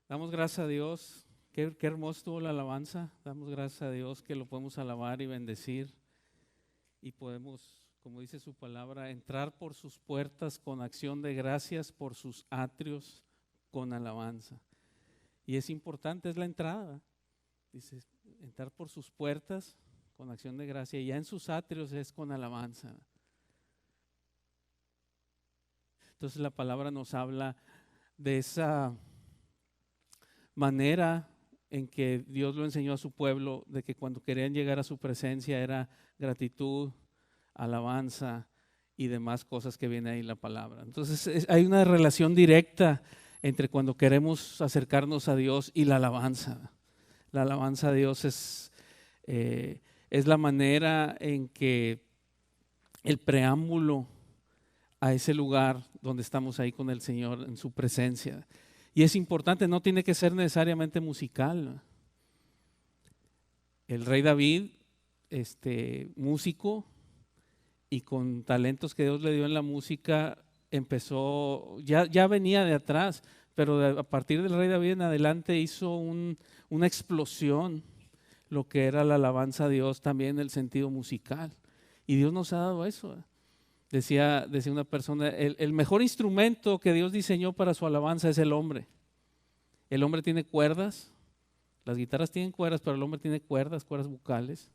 Damos gracias a Dios. Qué hermoso estuvo la alabanza. Damos gracias a Dios que lo podemos alabar y bendecir. Y podemos, como dice su palabra, entrar por sus puertas con acción de gracias, por sus atrios con alabanza. Y es importante, es la entrada. Dice, entrar por sus puertas con acción de gracia. Y ya en sus atrios es con alabanza. Entonces la palabra nos habla de esa manera en que Dios lo enseñó a su pueblo, de que cuando querían llegar a su presencia era gratitud, alabanza y demás cosas que viene ahí en la palabra. Entonces hay una relación directa entre cuando queremos acercarnos a Dios y la alabanza. La alabanza a Dios es la manera en que el preámbulo a ese lugar donde estamos ahí con el Señor en su presencia. Y es importante, no tiene que ser necesariamente musical. El rey David, músico y con talentos que Dios le dio en la música, empezó, ya venía de atrás, pero a partir del rey David en adelante hizo una explosión, lo que era la alabanza a Dios también en el sentido musical. Y Dios nos ha dado eso. Decía una persona, el mejor instrumento que Dios diseñó para su alabanza es el hombre. El hombre tiene cuerdas, las guitarras tienen cuerdas, pero el hombre tiene cuerdas vocales.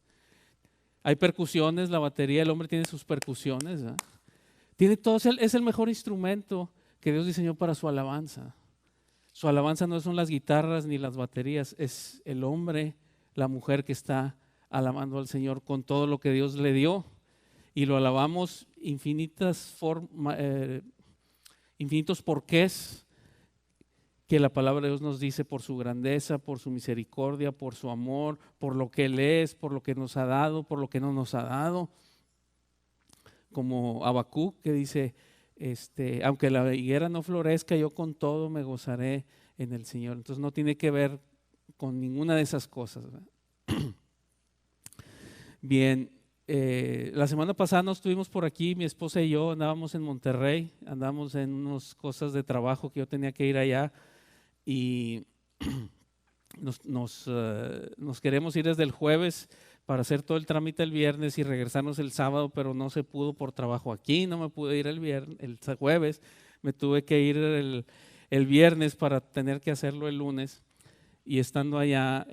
Hay percusiones, la batería, el hombre tiene sus percusiones. Tiene todo, es el mejor instrumento que Dios diseñó para su alabanza. Su alabanza no son las guitarras ni las baterías, es el hombre, la mujer que está alabando al Señor con todo lo que Dios le dio. Y lo alabamos infinitos porqués que la palabra de Dios nos dice, por su grandeza, por su misericordia, por su amor, por lo que Él es, por lo que nos ha dado, por lo que no nos ha dado. Como Habacuc que dice, aunque la higuera no florezca, yo con todo me gozaré en el Señor. Entonces no tiene que ver con ninguna de esas cosas. Bien. La semana pasada nos estuvimos por aquí, mi esposa y yo andábamos en Monterrey, andábamos en unas cosas de trabajo que yo tenía que ir allá y nos queremos ir desde el jueves para hacer todo el trámite el viernes y regresarnos el sábado, pero no se pudo por trabajo aquí, no me pude ir el jueves, me tuve que ir el viernes para tener que hacerlo el lunes. Y estando allá,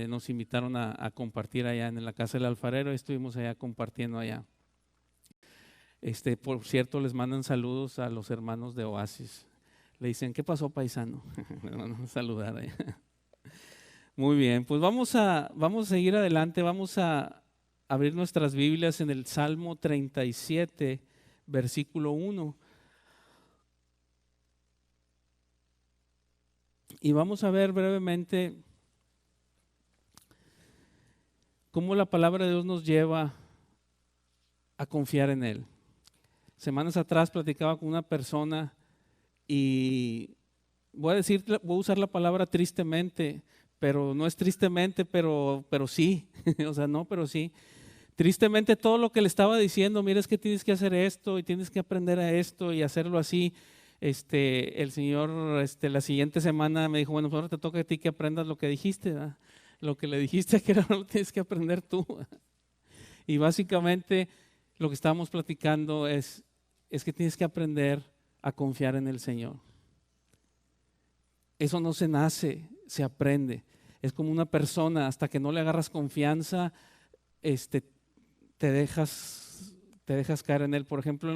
nos invitaron a compartir allá en la casa del alfarero, y estuvimos allá compartiendo allá. Por cierto, les mandan saludos a los hermanos de Oasis. Le dicen, ¿qué pasó, paisano? Le mandan a saludar allá. Muy bien, pues vamos a seguir adelante, vamos a abrir nuestras Biblias en el Salmo 37, versículo 1. Y vamos a ver brevemente cómo la palabra de Dios nos lleva a confiar en Él. Semanas atrás platicaba con una persona y voy a usar la palabra tristemente, pero no es tristemente, pero sí, o sea, no, pero sí. Tristemente todo lo que le estaba diciendo, mira, es que tienes que hacer esto y tienes que aprender a esto y hacerlo así. El Señor la siguiente semana me dijo, bueno, pues ahora te toca a ti que aprendas lo que dijiste, ¿verdad? Lo que le dijiste que ahora lo tienes que aprender tú. Y básicamente lo que estábamos platicando es que tienes que aprender a confiar en el Señor. Eso no se nace, se aprende. Es como una persona, hasta que no le agarras confianza, te dejas caer en él. Por ejemplo,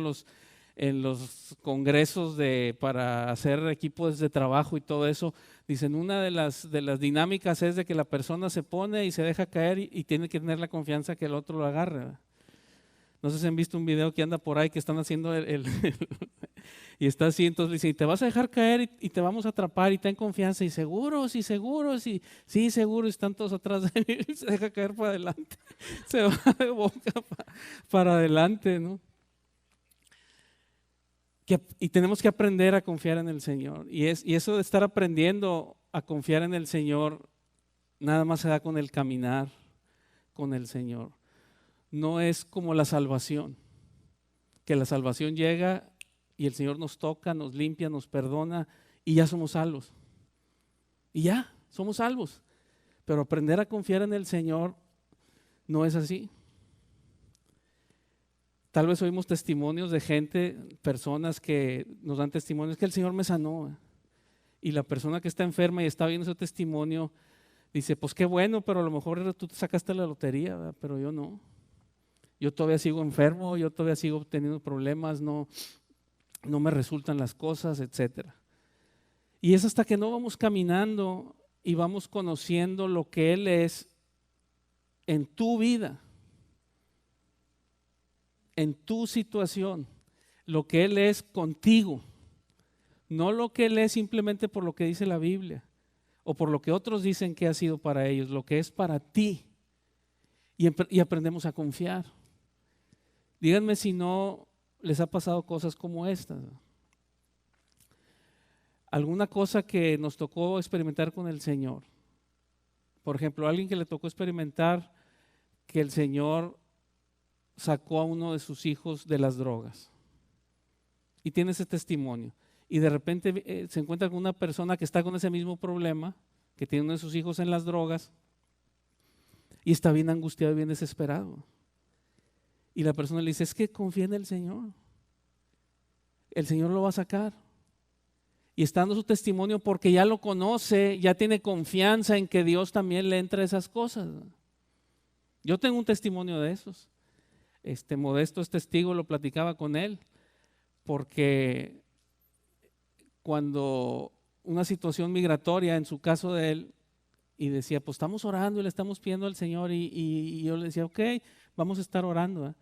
en los congresos para hacer equipos de trabajo y todo eso, dicen una de las dinámicas es de que la persona se pone y se deja caer y tiene que tener la confianza que el otro lo agarre. No sé si han visto un video que anda por ahí que están haciendo y está así, entonces le dicen, te vas a dejar caer y te vamos a atrapar y ten confianza y seguros, sí, seguros, están todos atrás de él y se deja caer para adelante, se va de boca para adelante, ¿no? Y tenemos que aprender a confiar en el Señor. Y eso de estar aprendiendo a confiar en el Señor, nada más se da con el caminar con el Señor. No es como la salvación, que la salvación llega y el Señor nos toca, nos limpia, nos perdona y ya somos salvos. y ya, somos salvos. Pero aprender a confiar en el Señor no es así. Tal vez oímos testimonios de gente, personas que nos dan testimonios que el Señor me sanó. Y la persona que está enferma y está viendo ese testimonio dice, pues qué bueno, pero a lo mejor tú te sacaste la lotería, ¿verdad? Pero yo no. Yo todavía sigo enfermo, yo todavía sigo teniendo problemas, no me resultan las cosas, etcétera. Y es hasta que no vamos caminando y vamos conociendo lo que Él es en tu vida, en tu situación, lo que Él es contigo, no lo que Él es simplemente por lo que dice la Biblia o por lo que otros dicen que ha sido para ellos, lo que es para ti. Y aprendemos a confiar. Díganme si no les ha pasado cosas como estas. Alguna cosa que nos tocó experimentar con el Señor. Por ejemplo, a alguien que le tocó experimentar que el Señor sacó a uno de sus hijos de las drogas. Y tiene ese testimonio. Y de repente se encuentra con una persona que está con ese mismo problema, que tiene uno de sus hijos en las drogas, y está bien angustiado y bien desesperado. Y la persona le dice, es que confía en el Señor. El Señor lo va a sacar. Y está dando su testimonio porque ya lo conoce, ya tiene confianza en que Dios también le entra a esas cosas. Yo tengo un testimonio de esos. Modesto es testigo, lo platicaba con él, porque cuando una situación migratoria, en su caso de él, y decía, pues estamos orando y le estamos pidiendo al Señor, y yo le decía, ok, vamos a estar orando.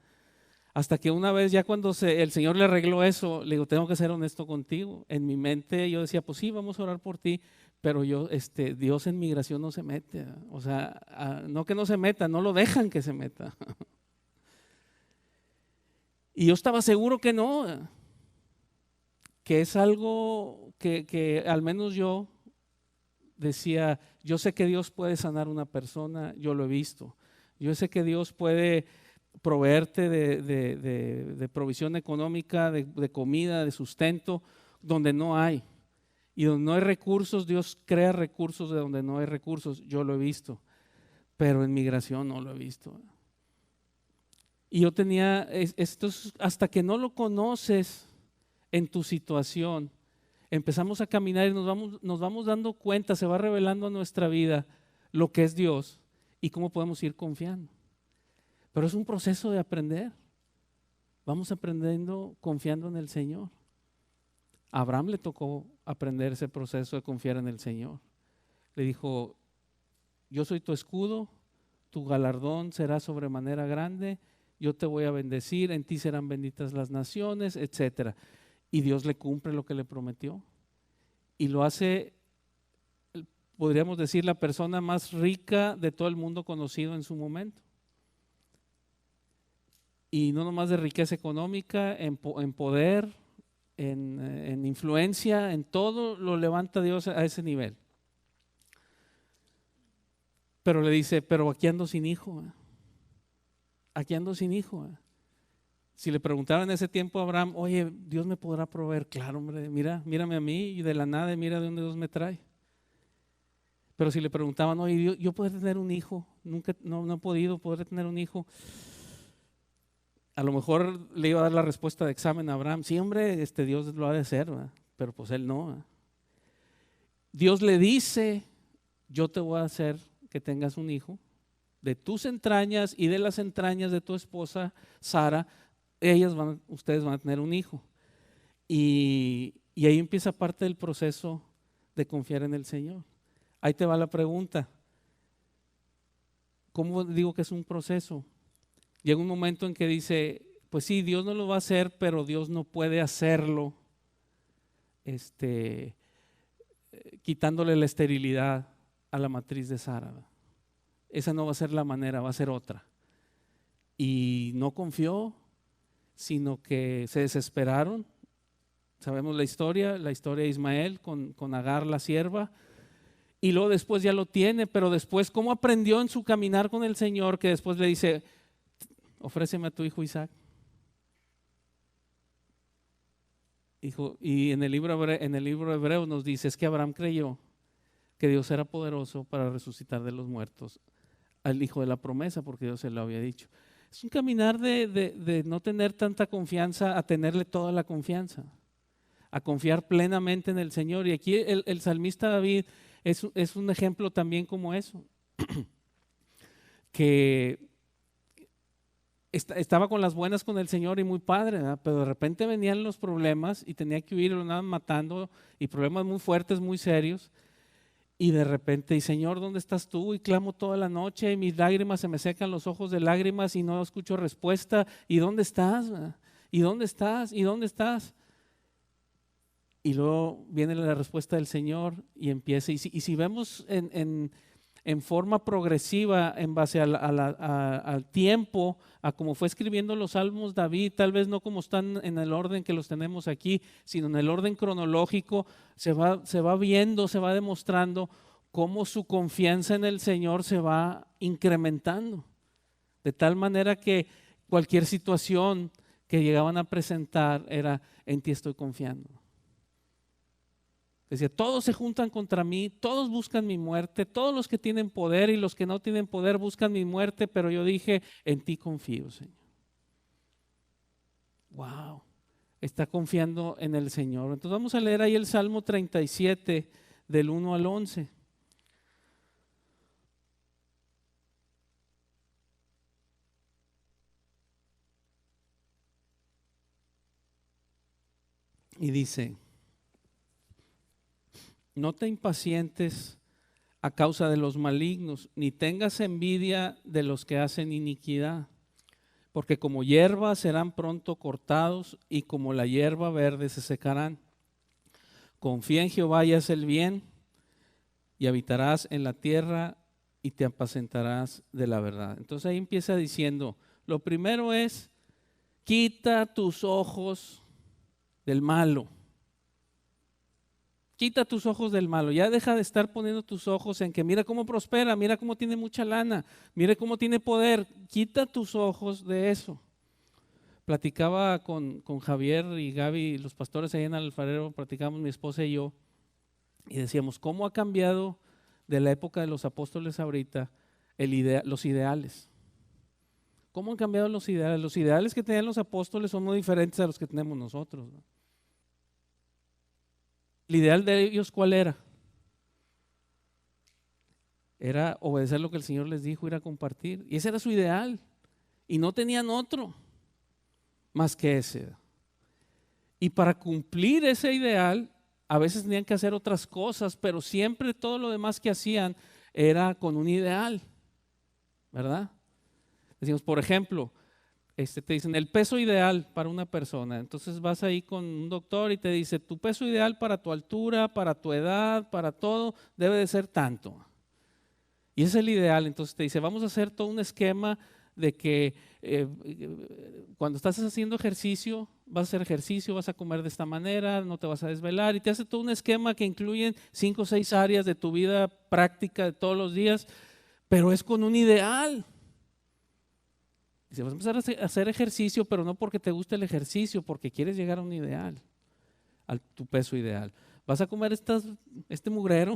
Hasta que una vez ya cuando el Señor le arregló eso, le digo, tengo que ser honesto contigo. En mi mente yo decía, pues sí, vamos a orar por ti, pero Dios en migración no se mete. O sea, no que no se meta, no lo dejan que se meta. Y yo estaba seguro que no, que es algo que al menos yo decía, yo sé que Dios puede sanar una persona, yo lo he visto. Yo sé que Dios puede proveerte de provisión económica, de comida, de sustento, donde no hay. Y donde no hay recursos, Dios crea recursos de donde no hay recursos. Yo lo he visto, pero en migración no lo he visto. Y yo tenía, esto hasta que no lo conoces en tu situación, empezamos a caminar y nos vamos dando cuenta, se va revelando a nuestra vida lo que es Dios y cómo podemos ir confiando. Pero es un proceso de aprender. Vamos aprendiendo confiando en el Señor. A Abraham le tocó aprender ese proceso de confiar en el Señor. Le dijo, yo soy tu escudo, tu galardón será sobremanera grande, yo te voy a bendecir, en ti serán benditas las naciones, etcétera. Y Dios le cumple lo que le prometió. Y lo hace, podríamos decir, la persona más rica de todo el mundo conocido en su momento. Y no nomás de riqueza económica, en poder, en influencia, en todo lo levanta Dios a ese nivel. Pero le dice, pero aquí ando sin hijo. Aquí ando sin hijo. Si le preguntaban en ese tiempo a Abraham, oye, ¿Dios me podrá proveer? Claro, hombre, mírame a mí y de la nada mira de dónde Dios me trae. Pero si le preguntaban, oye, yo podré tener un hijo, nunca, no he podido, podré tener un hijo. A lo mejor le iba a dar la respuesta de examen a Abraham, sí, hombre, Dios lo ha de hacer, ¿verdad? Pero pues él no. ¿verdad? Dios le dice, yo te voy a hacer que tengas un hijo, de tus entrañas y de las entrañas de tu esposa, Sara, ustedes van a tener un hijo. Y ahí empieza parte del proceso de confiar en el Señor. Ahí te va la pregunta. ¿Cómo digo que es un proceso? Llega un momento en que dice, pues sí, Dios no lo va a hacer, pero Dios no puede hacerlo quitándole la esterilidad a la matriz de Sara. Esa no va a ser la manera, va a ser otra. Y no confió, sino que se desesperaron. Sabemos la historia de Ismael con Agar, la sierva, y luego después ya lo tiene, pero después, ¿cómo aprendió en su caminar con el Señor que después le dice, ofréceme a tu hijo Isaac? Y en el libro de Hebreos nos dice, es que Abraham creyó que Dios era poderoso para resucitar de los muertos al hijo de la promesa, porque Dios se lo había dicho. Es un caminar de no tener tanta confianza a tenerle toda la confianza, a confiar plenamente en el Señor. Y aquí el salmista David es un ejemplo también como eso, que estaba con las buenas con el Señor y muy padre, ¿verdad? Pero de repente venían los problemas y tenía que huir, lo andaban matando, y problemas muy fuertes, muy serios. Y de repente, y Señor, ¿dónde estás tú? Y clamo toda la noche y mis lágrimas se me secan los ojos de lágrimas y no escucho respuesta. ¿Y dónde estás? ¿Y dónde estás? ¿Y dónde estás? Y luego viene la respuesta del Señor y empieza. Y si vemos en forma progresiva, en base al tiempo, a cómo fue escribiendo los salmos David, tal vez no como están en el orden que los tenemos aquí, sino en el orden cronológico, se va viendo, se va demostrando cómo su confianza en el Señor se va incrementando, de tal manera que cualquier situación que llegaban a presentar era: en ti estoy confiando. Decía, todos se juntan contra mí, todos buscan mi muerte, todos los que tienen poder y los que no tienen poder buscan mi muerte, pero yo dije, en ti confío, Señor. Wow, está confiando en el Señor. Entonces vamos a leer ahí el Salmo 37 del 1 al 11. Y dice: no te impacientes a causa de los malignos, ni tengas envidia de los que hacen iniquidad, porque como hierba serán pronto cortados y como la hierba verde se secarán. Confía en Jehová y haz el bien, y habitarás en la tierra y te apacentarás de la verdad. Entonces ahí empieza diciendo, lo primero es: quita tus ojos del malo. Quita tus ojos del malo, ya deja de estar poniendo tus ojos en que mira cómo prospera, mira cómo tiene mucha lana, mira cómo tiene poder. Quita tus ojos de eso. Platicaba con Javier y Gaby, los pastores ahí en Alfarero, platicamos mi esposa y yo, y decíamos, ¿cómo ha cambiado de la época de los apóstoles ahorita los ideales? ¿Cómo han cambiado los ideales? Los ideales que tenían los apóstoles son muy diferentes a los que tenemos nosotros, ¿no? ¿El ideal de ellos cuál era? Era obedecer lo que el Señor les dijo, ir a compartir. Y ese era su ideal. Y no tenían otro más que ese. Y para cumplir ese ideal, a veces tenían que hacer otras cosas, pero siempre todo lo demás que hacían era con un ideal, ¿verdad? Decimos, por ejemplo, te dicen el peso ideal para una persona. Entonces vas ahí con un doctor y te dice, tu peso ideal para tu altura, para tu edad, para todo, debe de ser tanto. Y ese es el ideal. Entonces te dice, vamos a hacer todo un esquema de que cuando estás haciendo ejercicio, vas a hacer ejercicio, vas a comer de esta manera, no te vas a desvelar, y te hace todo un esquema que incluye 5 o 6 áreas de tu vida práctica de todos los días, pero es con un ideal. Dice, vas a empezar a hacer ejercicio, pero no porque te guste el ejercicio, porque quieres llegar a un ideal, a tu peso ideal. Vas a comer este mugrero,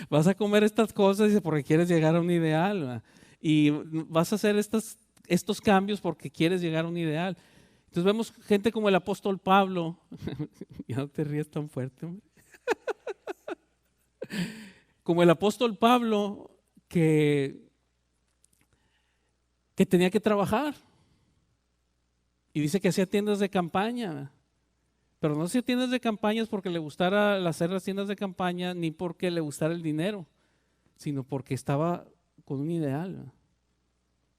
vas a comer estas cosas porque quieres llegar a un ideal, ¿verdad? Y vas a hacer estos cambios porque quieres llegar a un ideal. Entonces vemos gente como el apóstol Pablo, ya no te rías tan fuerte, hombre. Como el apóstol Pablo que tenía que trabajar. Y dice que hacía tiendas de campaña, pero no hacía tiendas de campañas porque le gustara hacer las tiendas de campaña, ni porque le gustara el dinero, sino porque estaba con un ideal.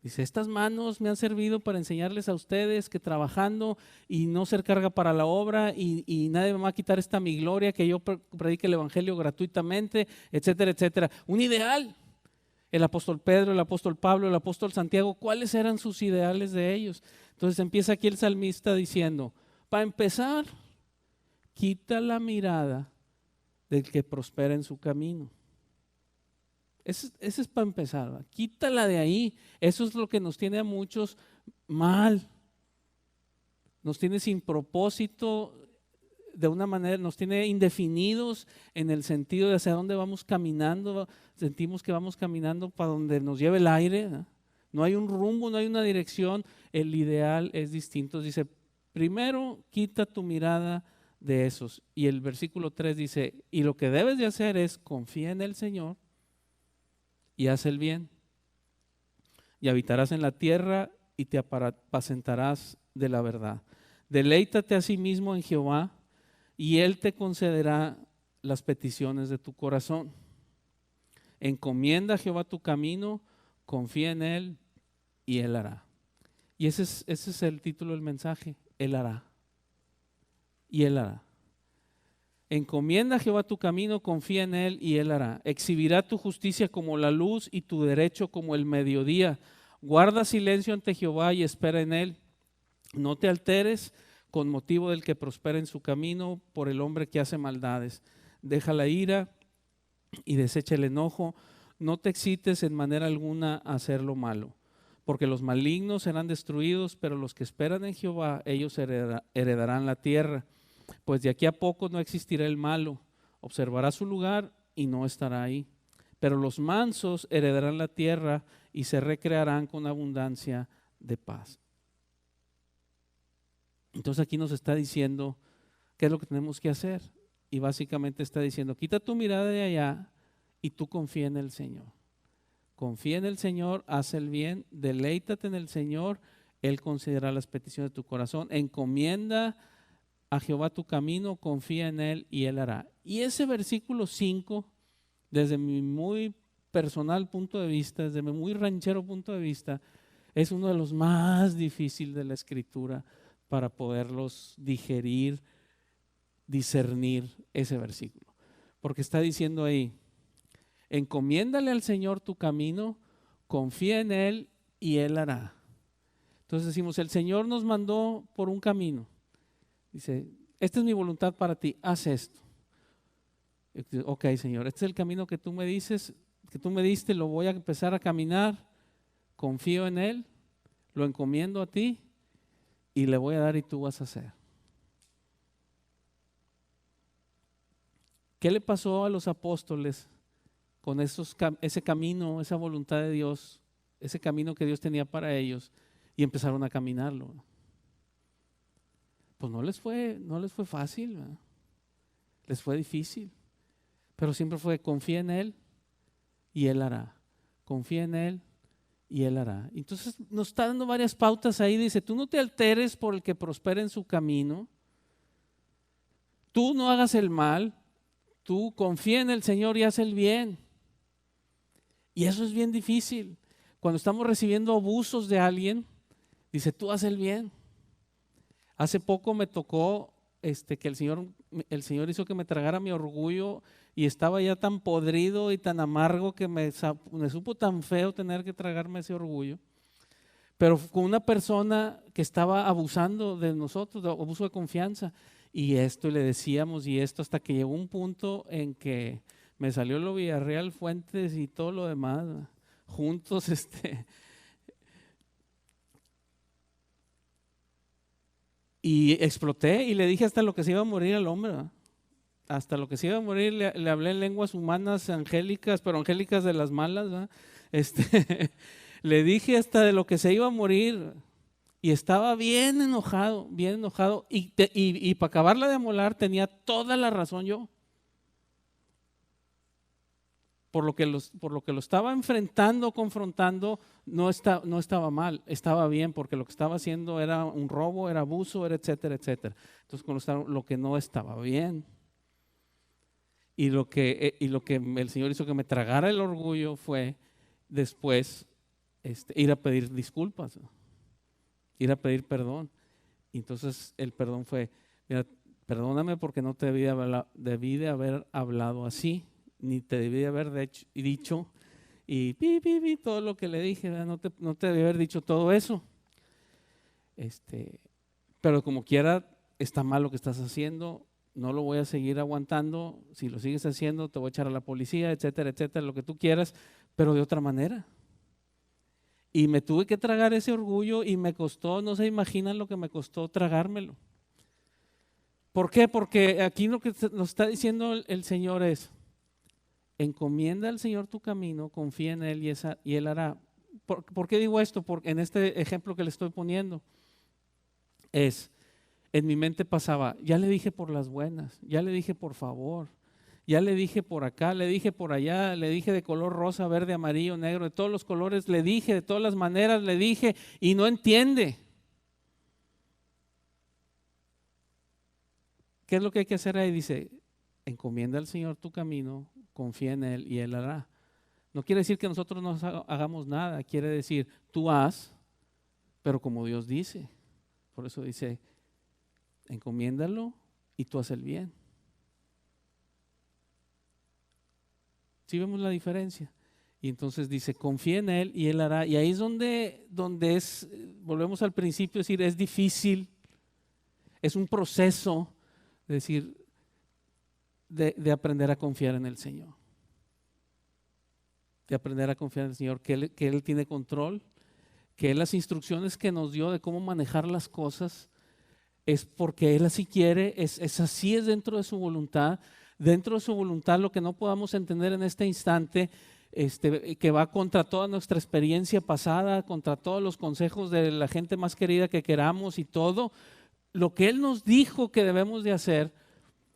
Dice, estas manos me han servido para enseñarles a ustedes que trabajando y no ser carga para la obra y nadie me va a quitar esta mi gloria, que yo predique el evangelio gratuitamente, etcétera, etcétera. Un ideal. El apóstol Pedro, el apóstol Pablo, el apóstol Santiago, ¿cuáles eran sus ideales de ellos? Entonces empieza aquí el salmista diciendo, para empezar, quita la mirada del que prospera en su camino. Ese es para empezar, ¿va? Quítala de ahí. Eso es lo que nos tiene a muchos mal. Nos tiene sin propósito, de una manera, nos tiene indefinidos en el sentido de hacia dónde vamos caminando. Sentimos que vamos caminando para donde nos lleve el aire, ¿no? No hay un rumbo, no hay una dirección. El ideal es distinto. Dice, primero quita tu mirada de esos. Y el versículo 3 dice, y lo que debes de hacer es confía en el Señor y haz el bien. Y habitarás en la tierra y te apacentarás de la verdad. Deleítate a sí mismo en Jehová y Él te concederá las peticiones de tu corazón. Encomienda a Jehová tu camino, confía en Él y Él hará. Y ese es el título del mensaje, Él hará. Y Él hará. Encomienda a Jehová tu camino, confía en Él y Él hará. Exhibirá tu justicia como la luz y tu derecho como el mediodía. Guarda silencio ante Jehová y espera en Él. No te alteres con motivo del que prospera en su camino por el hombre que hace maldades. Deja la ira y desecha el enojo. No te excites en manera alguna a hacer lo malo, porque los malignos serán destruidos, pero los que esperan en Jehová, ellos heredarán la tierra. Pues de aquí a poco no existirá el malo, observará su lugar y no estará ahí. Pero los mansos heredarán la tierra y se recrearán con abundancia de paz. Entonces aquí nos está diciendo qué es lo que tenemos que hacer. Y básicamente está diciendo, quita tu mirada de allá y tú confía en el Señor. Confía en el Señor, haz el bien, deleítate en el Señor, Él considerará las peticiones de tu corazón. Encomienda a Jehová tu camino, confía en Él y Él hará. Y ese versículo 5, desde mi muy personal punto de vista, desde mi muy ranchero punto de vista, es uno de los más difíciles de la Escritura para poderlos digerir, discernir ese versículo. Porque está diciendo ahí, encomiéndale al Señor tu camino, confía en Él y Él hará. Entonces decimos, el Señor nos mandó por un camino. Dice, esta es mi voluntad para ti, haz esto. Ok, Señor, este es el camino que tú me dices, que tú me diste, lo voy a empezar a caminar, confío en Él, lo encomiendo a ti y le voy a dar y tú vas a hacer. ¿Qué le pasó a los apóstoles con ese camino, esa voluntad de Dios, ese camino que Dios tenía para ellos y empezaron a caminarlo? Pues no les fue fácil, ¿verdad? Les fue difícil, pero siempre fue confía en Él y Él hará, confía en Él y Él hará. Entonces nos está dando varias pautas ahí, dice, tú no te alteres por el que prospera en su camino, tú no hagas el mal, tú confía en el Señor y haz el bien. Y eso es bien difícil. Cuando estamos recibiendo abusos de alguien, dice, tú haz el bien. Hace poco me tocó que el Señor hizo que me tragara mi orgullo y estaba ya tan podrido y tan amargo que me supo tan feo tener que tragarme ese orgullo. Pero con una persona que estaba abusando de nosotros, de abuso de confianza. Y le decíamos y esto hasta que llegó un punto en que me salió lo Villarreal, Fuentes y todo lo demás, ¿no? Juntos, y exploté y le dije hasta lo que se iba a morir al hombre, ¿no? Hasta lo que se iba a morir le hablé en lenguas humanas angélicas, pero angélicas de las malas, ¿no? Le dije hasta de lo que se iba a morir. Y estaba bien enojado, y para acabarla de amolar tenía toda la razón yo. Por lo que lo estaba enfrentando, confrontando, no estaba mal, estaba bien, porque lo que estaba haciendo era un robo, era abuso, era etcétera, etcétera. Entonces lo que no estaba bien. Y lo que el Señor hizo que me tragara el orgullo fue después ir a pedir disculpas, ¿no? Ir a pedir perdón. Y entonces el perdón fue, mira, perdóname porque no te debí de haber hablado así, ni te debí de haber dicho y todo lo que le dije, no te debí haber dicho todo eso. Pero como quiera, está mal lo que estás haciendo, no lo voy a seguir aguantando, si lo sigues haciendo te voy a echar a la policía, etcétera, etcétera, lo que tú quieras, pero de otra manera. Y me tuve que tragar ese orgullo y me costó, no se imaginan lo que me costó tragármelo. ¿Por qué? Porque aquí lo que nos está diciendo el Señor es, encomienda al Señor tu camino, confía en Él y Él hará. ¿Por qué digo esto? Porque en este ejemplo que le estoy poniendo en mi mente pasaba, ya le dije por las buenas, ya le dije por favor, ya le dije por acá, le dije por allá, le dije de color rosa, verde, amarillo, negro, de todos los colores, le dije, de todas las maneras, le dije y no entiende. ¿Qué es lo que hay que hacer ahí? Dice, encomienda al Señor tu camino, confía en Él y Él hará. No quiere decir que nosotros no hagamos nada, quiere decir, tú haz, pero como Dios dice. Por eso dice, encomiéndalo y tú haz el bien. ¿Sí vemos la diferencia? Y entonces dice, confía en Él y Él hará. Y ahí es donde es, volvemos al principio, es decir, es difícil, es un proceso, es decir, de aprender a confiar en el Señor. De aprender a confiar en el Señor, que Él tiene control, que Él las instrucciones que nos dio de cómo manejar las cosas, es porque Él así quiere, es así, es dentro de su voluntad. Dentro de su voluntad, lo que no podamos entender en este instante, que va contra toda nuestra experiencia pasada, contra todos los consejos de la gente más querida que queramos y todo, lo que Él nos dijo que debemos de hacer,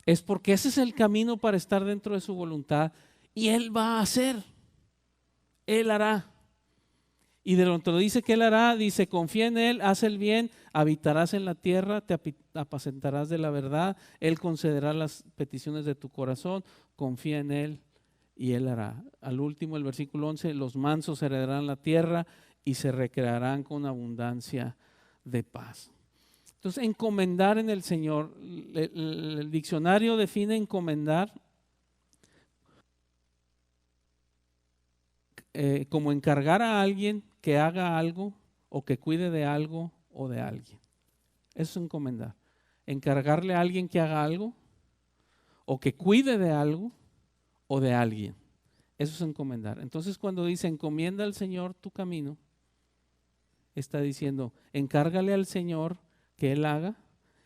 es porque ese es el camino para estar dentro de su voluntad y Él va a hacer, Él hará. Y de lo que dice que Él hará, dice, confía en Él, haz el bien, habitarás en la tierra, te apacentarás de la verdad, Él concederá las peticiones de tu corazón, confía en Él y Él hará. Al último, el versículo 11, los mansos heredarán la tierra y se recrearán con abundancia de paz. Entonces, encomendar en el Señor, el diccionario define encomendar como encargar a alguien que haga algo o que cuide de algo o de alguien. Eso es encomendar. Encargarle a alguien que haga algo o que cuide de algo o de alguien. Eso es encomendar. Entonces, cuando dice encomienda al Señor tu camino, está diciendo encárgale al Señor que Él haga,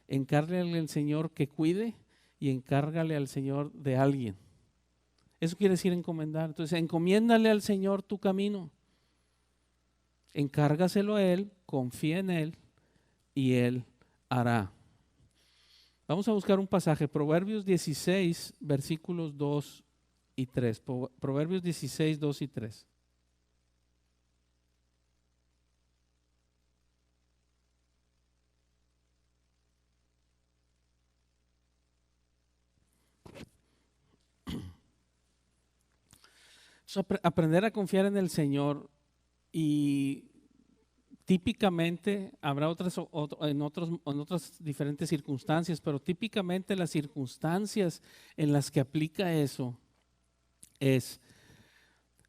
encárgale al Señor que cuide y encárgale al Señor de alguien. Eso quiere decir encomendar. Entonces, encomiéndale al Señor tu camino. Encárgaselo a Él, confía en Él y Él hará. Vamos a buscar un pasaje, Proverbios 16, versículos 2 y 3. Proverbios 16, 2 y 3. Aprender a confiar en el Señor, y típicamente habrá en otras diferentes circunstancias, pero típicamente las circunstancias en las que aplica eso es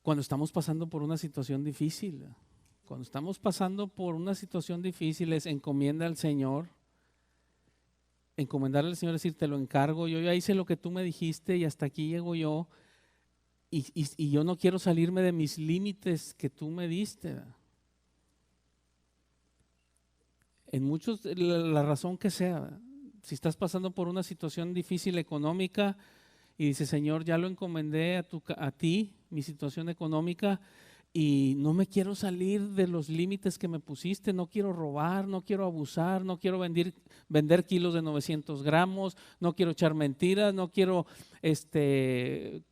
cuando estamos pasando por una situación difícil. Cuando estamos pasando por una situación difícil es encomienda al Señor. Encomendarle al Señor es decir, te lo encargo, yo ya hice lo que tú me dijiste y hasta aquí llego yo. Y yo no quiero salirme de mis límites que tú me diste. En muchos, la razón que sea, si estás pasando por una situación difícil económica y dices, Señor, ya lo encomendé a ti, mi situación económica, y no me quiero salir de los límites que me pusiste, no quiero robar, no quiero abusar, no quiero vender kilos de 900 gramos, no quiero echar mentiras, no quiero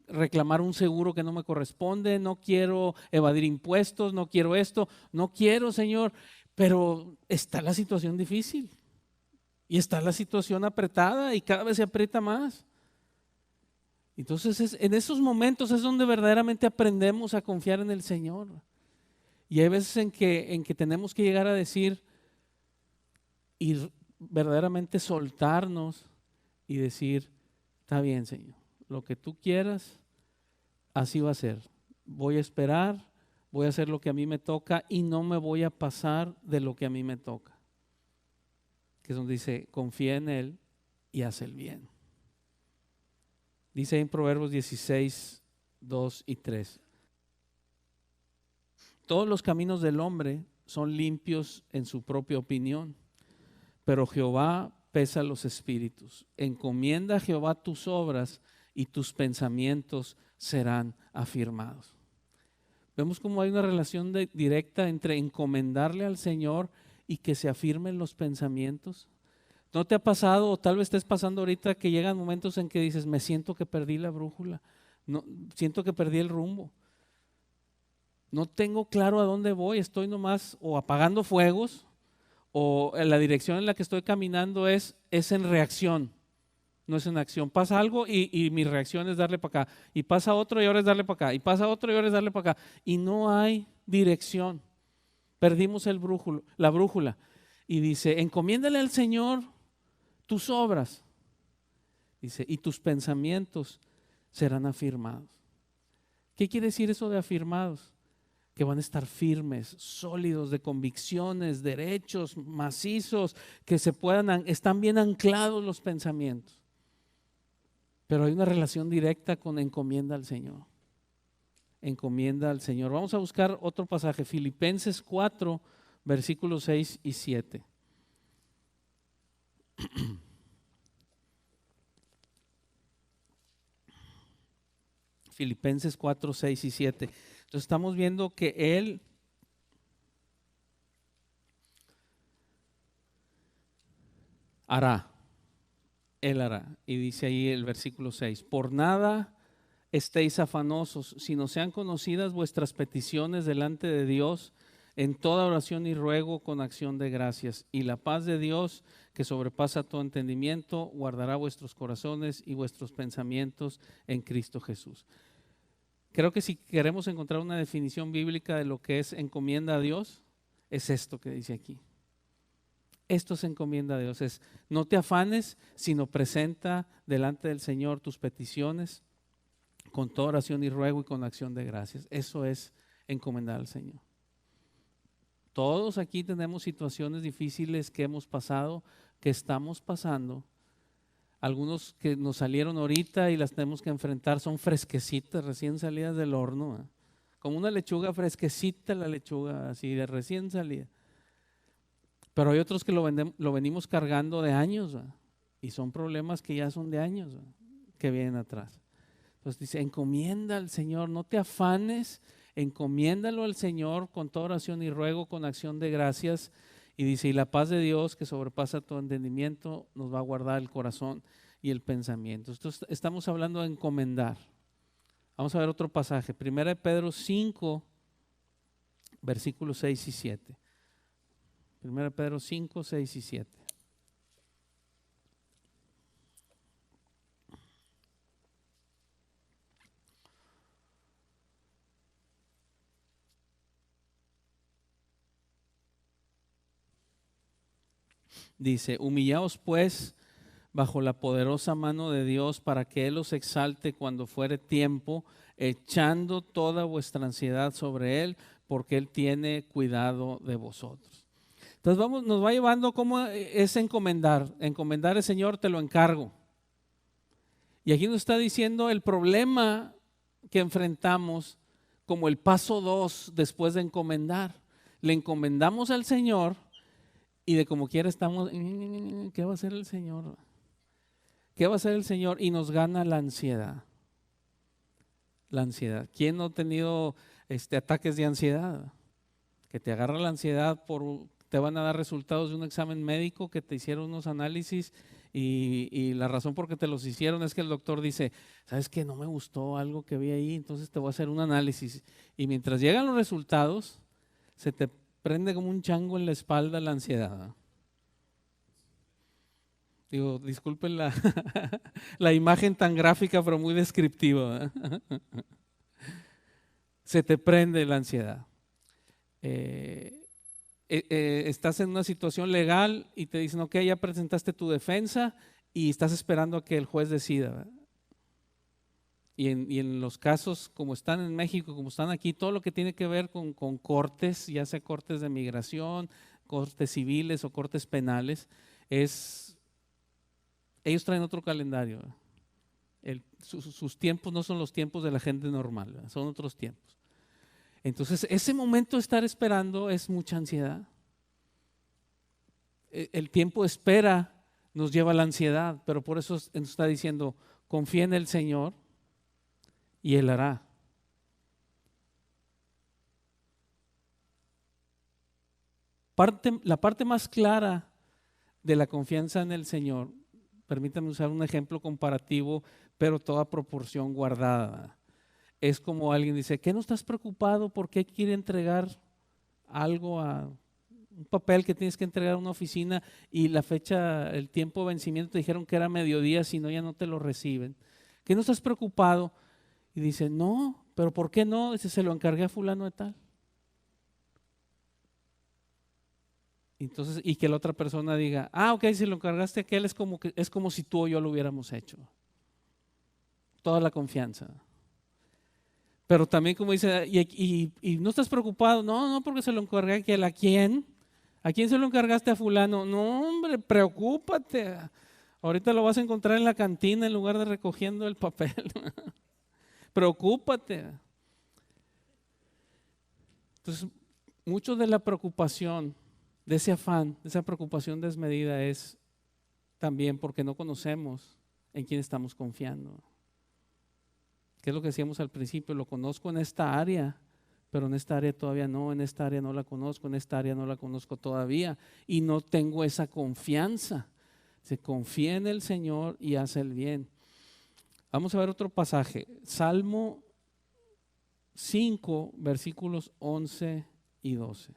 reclamar un seguro que no me corresponde, no quiero evadir impuestos, no quiero esto, no quiero, Señor, pero está la situación difícil y está la situación apretada y cada vez se aprieta más. Entonces en esos momentos es donde verdaderamente aprendemos a confiar en el Señor. Y hay veces en que tenemos que llegar a decir y verdaderamente soltarnos y decir, está bien, Señor, lo que tú quieras, así va a ser. Voy a esperar, voy a hacer lo que a mí me toca y no me voy a pasar de lo que a mí me toca. Que es donde dice, confía en Él y haz el bien. Dice en Proverbios 16, 2 y 3. Todos los caminos del hombre son limpios en su propia opinión, pero Jehová pesa los espíritus. Encomienda a Jehová tus obras y tus pensamientos serán afirmados. Vemos cómo hay una relación directa entre encomendarle al Señor y que se afirmen los pensamientos. ¿No te ha pasado, o tal vez estés pasando ahorita, que llegan momentos en que dices, me siento que perdí la brújula, no, siento que perdí el rumbo, no tengo claro a dónde voy, estoy nomás o apagando fuegos, o en la dirección en la que estoy caminando es en reacción, no es en acción? Pasa algo y mi reacción es darle para acá, y pasa otro y ahora es darle para acá, y pasa otro y ahora es darle para acá, y no hay dirección. Perdimos la brújula. Y dice, encomiéndale al Señor tus obras, dice, y tus pensamientos serán afirmados. ¿Qué quiere decir eso de afirmados? Que van a estar firmes, sólidos, de convicciones, derechos, macizos, que están bien anclados los pensamientos. Pero hay una relación directa con encomienda al Señor. Encomienda al Señor. Vamos a buscar otro pasaje, Filipenses 4, versículos 6 y 7. Filipenses 4, 6 y 7. Entonces estamos viendo que Él hará. Él hará. Y dice ahí el versículo 6, por nada estéis afanosos, sino sean conocidas vuestras peticiones delante de Dios en toda oración y ruego con acción de gracias. Y la paz de Dios, que sobrepasa todo entendimiento, guardará vuestros corazones y vuestros pensamientos en Cristo Jesús. Creo que si queremos encontrar una definición bíblica de lo que es encomienda a Dios, es esto que dice aquí. Esto se encomienda a Dios, es no te afanes, sino presenta delante del Señor tus peticiones con toda oración y ruego y con acción de gracias. Eso es encomendar al Señor. Todos aquí tenemos situaciones difíciles que hemos pasado, que estamos pasando. Algunos que nos salieron ahorita y las tenemos que enfrentar son fresquecitas, recién salidas del horno, ¿eh? Como una lechuga fresquecita, la lechuga así de recién salida. Pero hay otros que lo venimos cargando de años, ¿eh? Y son problemas que ya son de años, ¿eh? Que vienen atrás. Entonces dice, encomienda al Señor, no te afanes, encomiéndalo al Señor con toda oración y ruego, con acción de gracias. Y dice, y la paz de Dios que sobrepasa todo entendimiento nos va a guardar el corazón y el pensamiento. Entonces estamos hablando de encomendar. Vamos a ver otro pasaje, 1 Pedro 5, versículos 6 y 7. 1 Pedro 5, 6 y 7. Dice, humillaos pues bajo la poderosa mano de Dios para que Él os exalte cuando fuere tiempo, echando toda vuestra ansiedad sobre Él, porque Él tiene cuidado de vosotros. Entonces nos va llevando cómo es encomendar. Encomendar al Señor, te lo encargo. Y aquí nos está diciendo el problema que enfrentamos como el paso 2 después de encomendar. Le encomendamos al Señor y de como quiera estamos, ¿qué va a hacer el Señor? ¿Qué va a hacer el Señor? Y nos gana la ansiedad. La ansiedad. ¿Quién no ha tenido ataques de ansiedad? Que te agarra la ansiedad te van a dar resultados de un examen médico que te hicieron unos análisis y la razón por que te los hicieron es que el doctor dice, ¿sabes qué? No me gustó algo que vi ahí, entonces te voy a hacer un análisis. Y mientras llegan los resultados, se te prende como un chango en la espalda la ansiedad. Digo, disculpen la imagen tan gráfica, pero muy descriptiva. Se te prende la ansiedad. Estás en una situación legal y te dicen, ok, ya presentaste tu defensa y estás esperando a que el juez decida, ¿verdad? Y en los casos como están en México, como están aquí, todo lo que tiene que ver con cortes, ya sea cortes de migración, cortes civiles o cortes penales, ellos traen otro calendario. Sus tiempos no son los tiempos de la gente normal, ¿verdad? Son otros tiempos. Entonces, ese momento de estar esperando es mucha ansiedad. El tiempo de espera nos lleva a la ansiedad, pero por eso nos está diciendo, confía en el Señor y Él hará. La parte más clara de la confianza en el Señor, permítanme usar un ejemplo comparativo, pero toda proporción guardada. Es como alguien dice, ¿qué no estás preocupado? ¿Por qué quiere entregar algo a un papel que tienes que entregar a una oficina y la fecha, el tiempo de vencimiento te dijeron que era mediodía, si no ya no te lo reciben? ¿Qué no estás preocupado? Y dice, no, pero ¿por qué no? Dice, se lo encargué a fulano de tal. Entonces, y que la otra persona diga, ok, si lo encargaste a aquel, es como si tú o yo lo hubiéramos hecho. Toda la confianza. Pero también como dice, y no estás preocupado, no, porque se lo encargué a aquel. ¿A quién? ¿A quién se lo encargaste? A fulano. No, hombre, preocúpate. Ahorita lo vas a encontrar en la cantina en lugar de recogiendo el papel. Preocúpate. Entonces, mucho de la preocupación, de ese afán, de esa preocupación desmedida es también porque no conocemos en quién estamos confiando. ¿Qué es lo que decíamos al principio? Lo conozco en esta área, pero en esta área todavía no, en esta área no la conozco, en esta área no la conozco todavía y no tengo esa confianza. Se confía en el Señor y hace el bien. Vamos a ver otro pasaje, Salmo 5, versículos 11 y 12.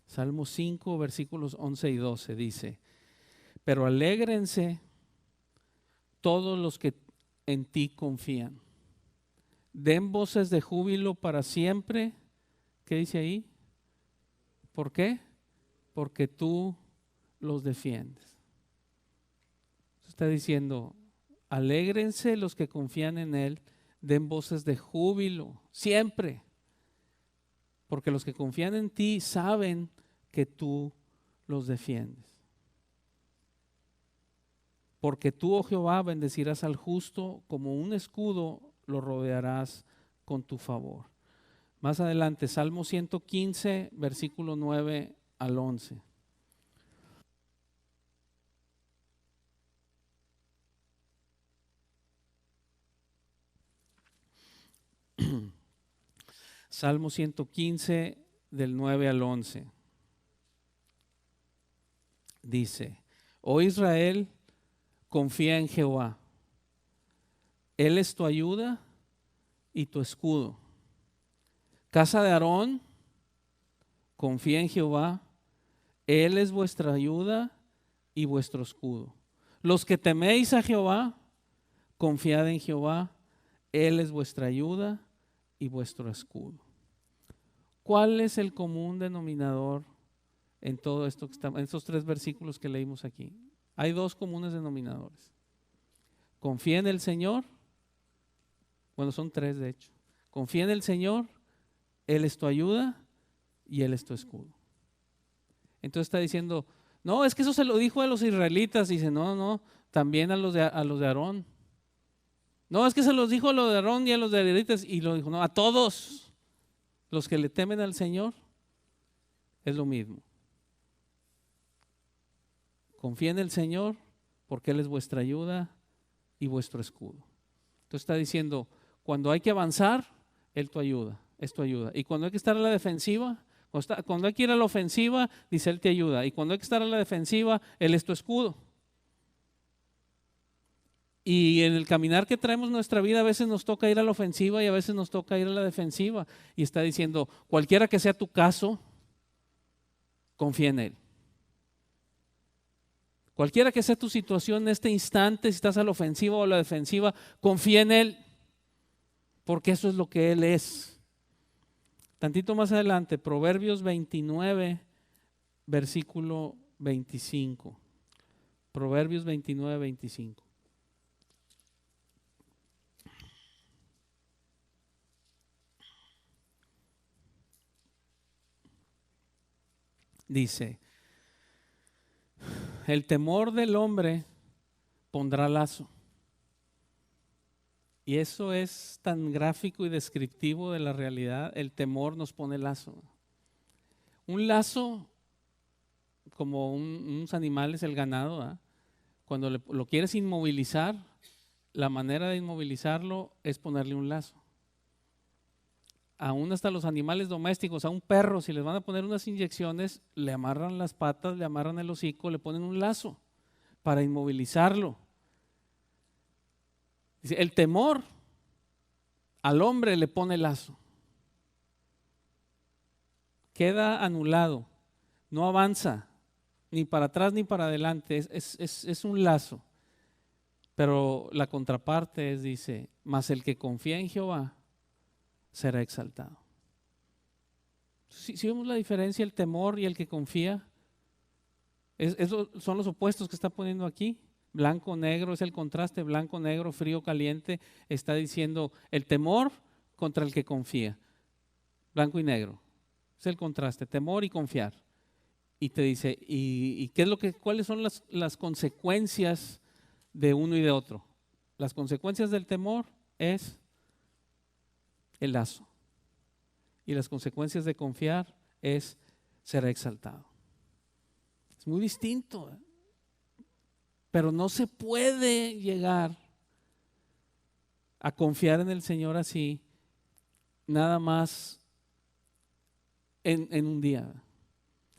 Salmo 5, versículos 11 y 12 dice, pero alégrense todos los que en ti confían. Den voces de júbilo para siempre. ¿Qué dice ahí? ¿Por qué? Porque tú los defiendes. Está diciendo, alégrense los que confían en Él, den voces de júbilo, siempre. Porque los que confían en ti saben que tú los defiendes. Porque tú, oh Jehová, bendecirás al justo, como un escudo lo rodearás con tu favor. Más adelante, Salmo 115, versículo 9 al 11. Salmo 115, del 9 al 11. Dice, oh Israel, confía en Jehová. Él es tu ayuda y tu escudo. Casa de Aarón, confía en Jehová. Él es vuestra ayuda y vuestro escudo. Los que teméis a Jehová, confiad en Jehová. Él es vuestra ayuda y vuestro escudo. ¿Cuál es el común denominador en todo esto en estos 3 versículos que leímos aquí? Hay 2 comunes denominadores. Confía en el Señor. Bueno, son 3 de hecho. Confía en el Señor, Él es tu ayuda y Él es tu escudo. Entonces está diciendo, no, es que eso se lo dijo a los israelitas. Dice, no, también a los de Aarón. No, es que se los dijo a los de Aarón y a los de israelitas. Y lo dijo, no, a todos los que le temen al Señor es lo mismo. Confía en el Señor porque Él es vuestra ayuda y vuestro escudo. Entonces está diciendo, cuando hay que avanzar, Él tu ayuda, es tu ayuda. Y cuando hay que estar a la defensiva, cuando hay que ir a la ofensiva, dice Él te ayuda. Y cuando hay que estar a la defensiva, Él es tu escudo. Y en el caminar que traemos nuestra vida, a veces nos toca ir a la ofensiva y a veces nos toca ir a la defensiva. Y está diciendo, cualquiera que sea tu caso, confía en Él. Cualquiera que sea tu situación en este instante, si estás a la ofensiva o a la defensiva, confía en Él, porque eso es lo que Él es. Tantito más adelante, Proverbios 29, versículo 25. Proverbios 29, 25. Dice, el temor del hombre pondrá lazo, Y eso es tan gráfico y descriptivo de la realidad. El temor nos pone lazo. Un lazo, como unos animales, el ganado, ¿verdad? Cuando lo quieres inmovilizar, la manera de inmovilizarlo es ponerle un lazo. Aún hasta los animales domésticos, a un perro, si les van a poner unas inyecciones, le amarran las patas, le amarran el hocico, le ponen un lazo para inmovilizarlo. Dice, el temor al hombre le pone lazo. Queda anulado, no avanza ni para atrás ni para adelante, es un lazo. Pero la contraparte es, dice, mas el que confía en Jehová será exaltado. Si vemos la diferencia, el temor y el que confía, son los opuestos que está poniendo aquí. Blanco, negro, es el contraste, blanco, negro, frío, caliente. Está diciendo el temor contra el que confía. Blanco y negro. Es el contraste, temor y confiar. Y te dice, ¿y qué es cuáles son las consecuencias de uno y de otro? Las consecuencias del temor es el lazo. Y las consecuencias de confiar es ser exaltado. Es muy distinto, ¿eh? Pero no se puede llegar a confiar en el Señor así, nada más en un día.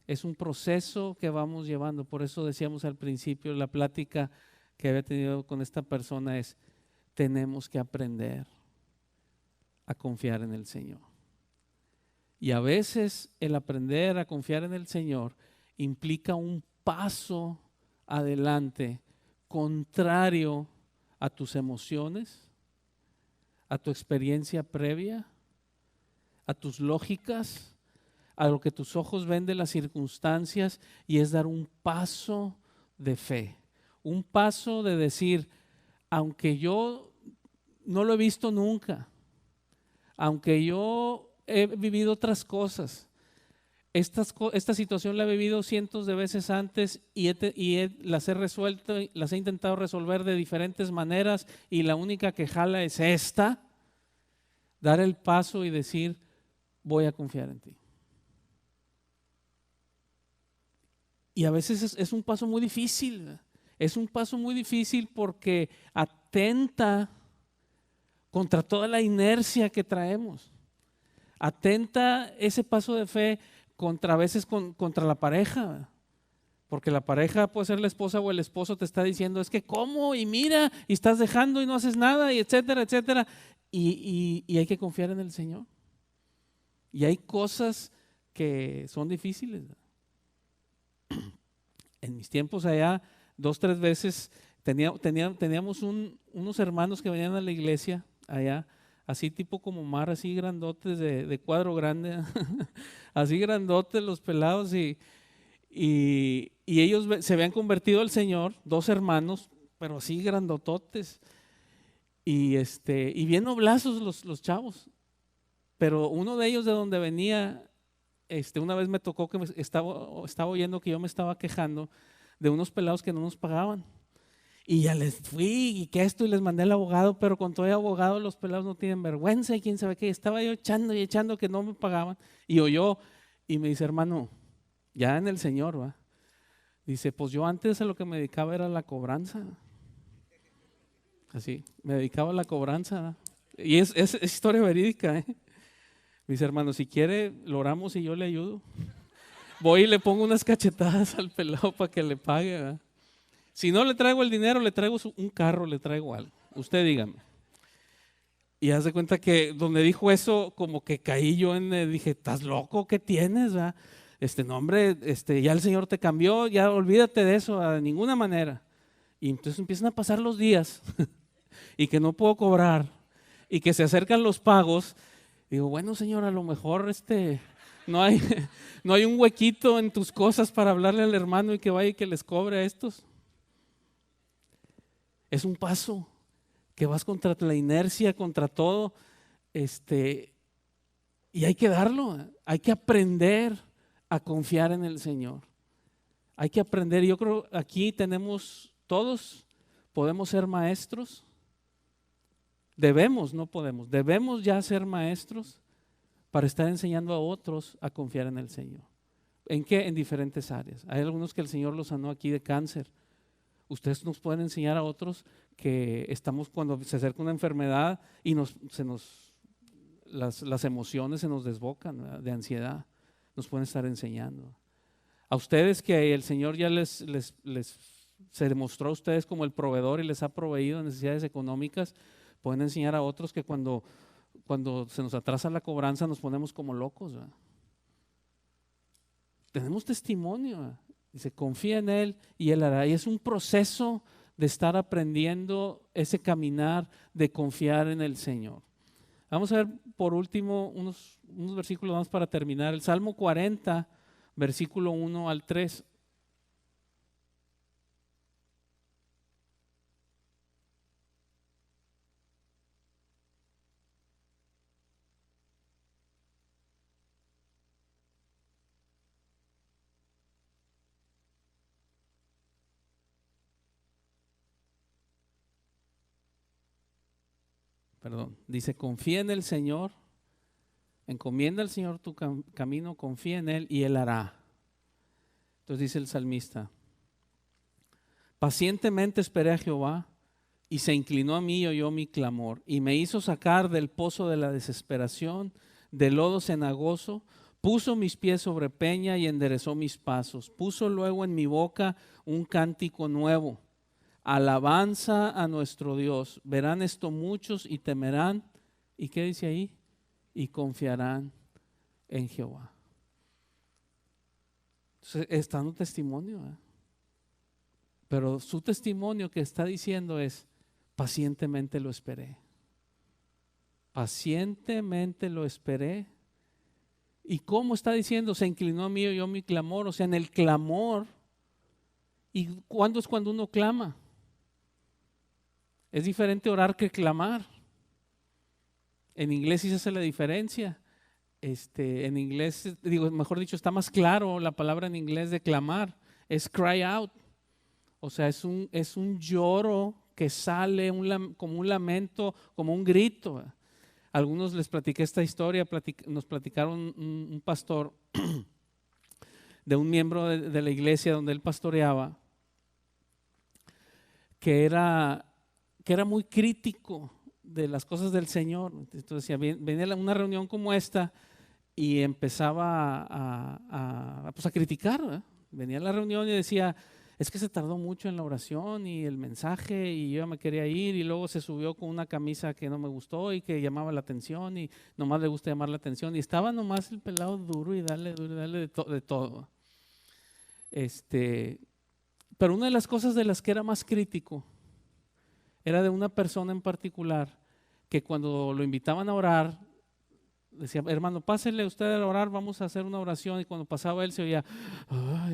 Es un proceso que vamos llevando. Por eso decíamos al principio, la plática que había tenido con esta persona es, tenemos que aprender a confiar en el Señor. Y a veces el aprender a confiar en el Señor implica un paso adelante contrario a tus emociones, a tu experiencia previa, a tus lógicas, a lo que tus ojos ven de las circunstancias, y es dar un paso de fe, un paso de decir, aunque yo no lo he visto nunca, aunque yo he vivido otras cosas, esta situación la he vivido cientos de veces antes y las he resuelto, las he intentado resolver de diferentes maneras y la única que jala es esta, dar el paso y decir, voy a confiar en ti. Y a veces es un paso muy difícil, es un paso muy difícil porque atenta contra toda la inercia que traemos. Atenta ese paso de fe a veces contra la pareja, porque la pareja puede ser la esposa o el esposo te está diciendo, es que cómo, y mira, y estás dejando y no haces nada, y etcétera, etcétera, y hay que confiar en el Señor. Y hay cosas que son difíciles. En mis tiempos allá, 2, 3 veces teníamos unos hermanos que venían a la iglesia allá, así tipo como mar, así grandotes de cuadro grande, así grandotes los pelados y ellos se habían convertido al Señor, 2 hermanos, pero así grandototes y bien oblazos los chavos, pero uno de ellos de donde venía, una vez me tocó que estaba oyendo que yo me estaba quejando de unos pelados que no nos pagaban. Y ya les fui y que esto y les mandé al abogado, pero con todo el abogado los pelados no tienen vergüenza y quién sabe qué. Estaba yo echando y echando que no me pagaban. Y oyó y me dice, hermano, ya en el Señor, ¿va? Dice, pues yo antes a lo que me dedicaba era la cobranza. Así, me dedicaba a la cobranza, ¿va? Y es historia verídica, ¿eh? Me dice, hermano, si quiere, lo oramos y yo le ayudo. Voy y le pongo unas cachetadas al pelado para que le pague, ¿va? Si no le traigo el dinero, le traigo un carro, le traigo algo. Usted dígame. Y haz de cuenta que donde dijo eso, como que caí yo dije, ¿estás loco? ¿Qué tienes? ¿Va? No, hombre, ya el Señor te cambió, ya olvídate de eso, de ninguna manera. Y entonces empiezan a pasar los días y que no puedo cobrar y que se acercan los pagos. Digo, bueno, Señor, a lo mejor no hay un huequito en tus cosas para hablarle al hermano y que vaya y que les cobre a estos. Es un paso que vas contra la inercia, contra todo, y hay que darlo, hay que aprender a confiar en el Señor. Hay que aprender, yo creo aquí todos podemos ser maestros Debemos, no podemos, debemos ya ser maestros para estar enseñando a otros a confiar en el Señor. ¿En qué? En diferentes áreas. Hay algunos que el Señor los sanó aquí de cáncer. Ustedes nos pueden enseñar a otros que estamos cuando se acerca una enfermedad y las emociones se nos desbocan, ¿verdad? De ansiedad. Nos pueden estar enseñando. A ustedes que el Señor ya se demostró a ustedes como el proveedor y les ha proveído necesidades económicas, pueden enseñar a otros que cuando se nos atrasa la cobranza nos ponemos como locos, ¿verdad? Tenemos testimonio, ¿verdad? Dice, confía en Él y Él hará. Y es un proceso de estar aprendiendo ese caminar de confiar en el Señor. Vamos a ver por último unos versículos más para terminar. El Salmo 40, versículo 1 al 3. Perdón, dice, confía en el Señor, encomienda al Señor tu camino, confía en Él y Él hará. Entonces dice el salmista, pacientemente esperé a Jehová y se inclinó a mí y oyó mi clamor y me hizo sacar del pozo de la desesperación, del lodo cenagoso, puso mis pies sobre peña y enderezó mis pasos, puso luego en mi boca un cántico nuevo. Alabanza a nuestro Dios. Verán esto muchos y temerán. ¿Y qué dice ahí? Y confiarán en Jehová. Entonces, está dando testimonio, ¿eh? Pero su testimonio que está diciendo es, pacientemente lo esperé. Pacientemente lo esperé. ¿Y cómo está diciendo? Se inclinó a mí y oyó mi clamor. O sea, en el clamor. ¿Y cuándo es cuando uno clama? Es diferente orar que clamar. En inglés sí se hace la diferencia. En inglés, mejor dicho, está más claro la palabra en inglés de clamar. Es cry out. O sea, es un lloro que sale como un lamento, como un grito. Algunos les platiqué esta historia, nos platicaron un pastor de un miembro de la iglesia donde él pastoreaba, que era muy crítico de las cosas del Señor. Entonces decía, venía a una reunión como esta y empezaba a criticar, ¿verdad? Venía a la reunión y decía, es que se tardó mucho en la oración y el mensaje y yo ya me quería ir y luego se subió con una camisa que no me gustó y que llamaba la atención y nomás le gusta llamar la atención y estaba nomás el pelado duro y dale de todo. Pero una de las cosas de las que era más crítico era de una persona en particular que cuando lo invitaban a orar, decía, hermano, pásele usted a orar, vamos a hacer una oración. Y cuando pasaba él se oía,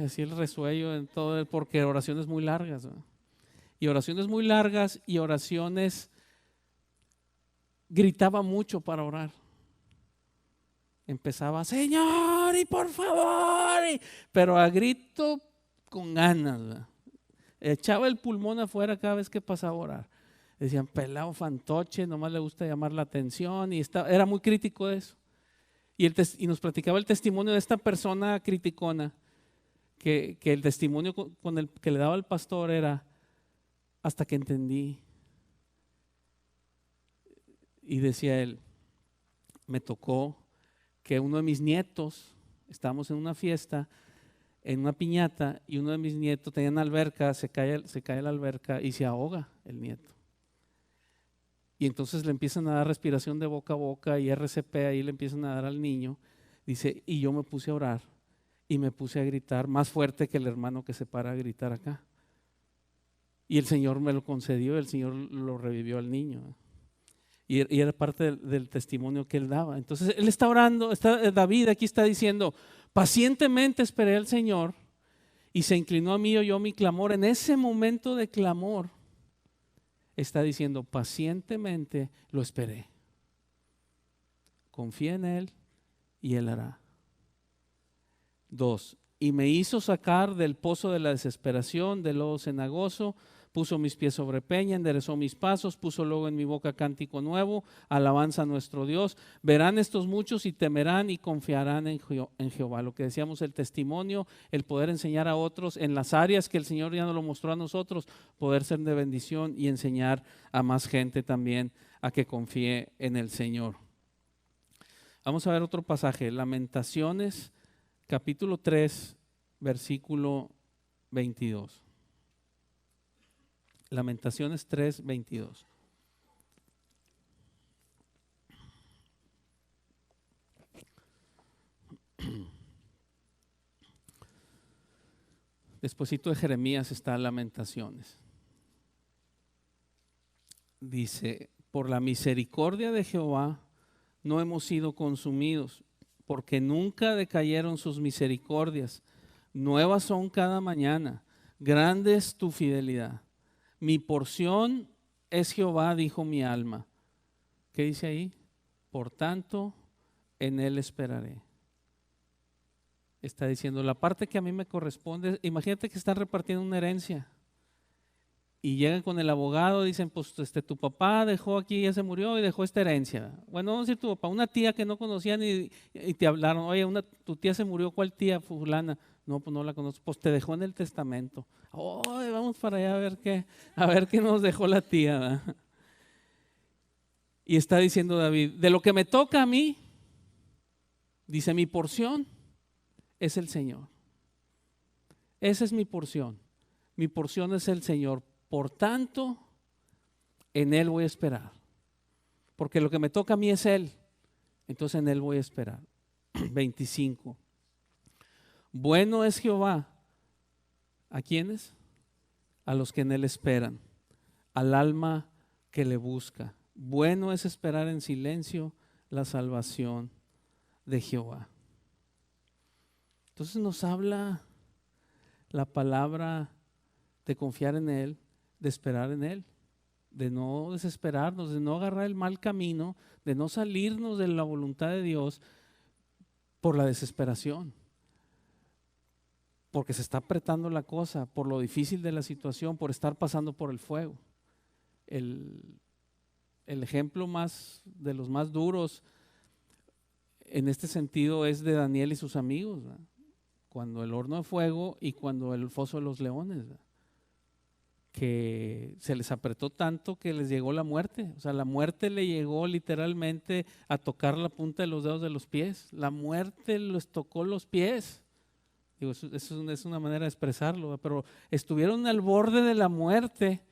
así el resuello en todo, porque oraciones muy largas, ¿no? Y oraciones muy largas y oraciones, gritaba mucho para orar. Empezaba, Señor, y por favor, pero a grito con ganas, ¿no? Echaba el pulmón afuera cada vez que pasaba a orar. Decían, pelado fantoche, nomás le gusta llamar la atención y era muy crítico de eso. Y nos platicaba el testimonio de esta persona criticona, que el testimonio con el que le daba el pastor era, hasta que entendí. Y decía él, me tocó que uno de mis nietos, estábamos en una fiesta, en una piñata, y uno de mis nietos tenía una alberca, se cae a la alberca y se ahoga el nieto. Y entonces le empiezan a dar respiración de boca a boca y RCP ahí le empiezan a dar al niño. Dice, y yo me puse a orar y me puse a gritar más fuerte que el hermano que se para a gritar acá. Y el Señor me lo concedió, el Señor lo revivió al niño. Y era parte del testimonio que él daba. Entonces él está orando, David aquí está diciendo, pacientemente esperé al Señor y se inclinó a mí y oyó mi clamor. En ese momento de clamor, está diciendo, pacientemente lo esperé. Confía en Él y Él hará. 2. Y me hizo sacar del pozo de la desesperación, del lodo cenagoso, Puso mis pies sobre peña, enderezó mis pasos, puso luego en mi boca cántico nuevo, alabanza a nuestro Dios. Verán estos muchos y temerán y confiarán en Jehová. Lo que decíamos, el testimonio, el poder enseñar a otros en las áreas que el Señor ya nos lo mostró a nosotros, poder ser de bendición y enseñar a más gente también a que confíe en el Señor. Vamos a ver otro pasaje, Lamentaciones, capítulo 3, versículo 22. Lamentaciones 3, 22. Despuésito de Jeremías está Lamentaciones. Dice, por la misericordia de Jehová no hemos sido consumidos, porque nunca decayeron sus misericordias. Nuevas son cada mañana, grande es tu fidelidad. Mi porción es Jehová, dijo mi alma. ¿Qué dice ahí? Por tanto, en él esperaré. Está diciendo, la parte que a mí me corresponde, imagínate que están repartiendo una herencia y llegan con el abogado, dicen, pues tu papá dejó aquí, ya se murió y dejó esta herencia. Bueno, vamos a decir tu papá, una tía que no conocían y te hablaron, oye, tu tía se murió, ¿cuál tía? Fulana. No, pues no la conozco, pues te dejó en el testamento. Oh, vamos para allá a ver qué nos dejó la tía, ¿verdad? Y está diciendo David, de lo que me toca a mí, dice, mi porción es el Señor. Esa es mi porción. Mi porción es el Señor. Por tanto, en Él voy a esperar. Porque lo que me toca a mí es Él. Entonces en Él voy a esperar. 25. Bueno es Jehová. ¿A quiénes? A los que en Él esperan. Al alma que le busca. Bueno es esperar en silencio la salvación de Jehová. Entonces nos habla la palabra de confiar en Él, de esperar en Él, de no desesperarnos, de no agarrar el mal camino, de no salirnos de la voluntad de Dios por la desesperación, porque se está apretando la cosa, por lo difícil de la situación, por estar pasando por el fuego. El ejemplo de los más duros en este sentido es de Daniel y sus amigos, ¿verdad? Cuando el horno de fuego y cuando el foso de los leones, ¿verdad? Que se les apretó tanto que les llegó la muerte. O sea, la muerte le llegó literalmente a tocar la punta de los dedos de los pies. La muerte les tocó los pies. Digo, eso es una manera de expresarlo, ¿verdad? Pero estuvieron al borde de la muerte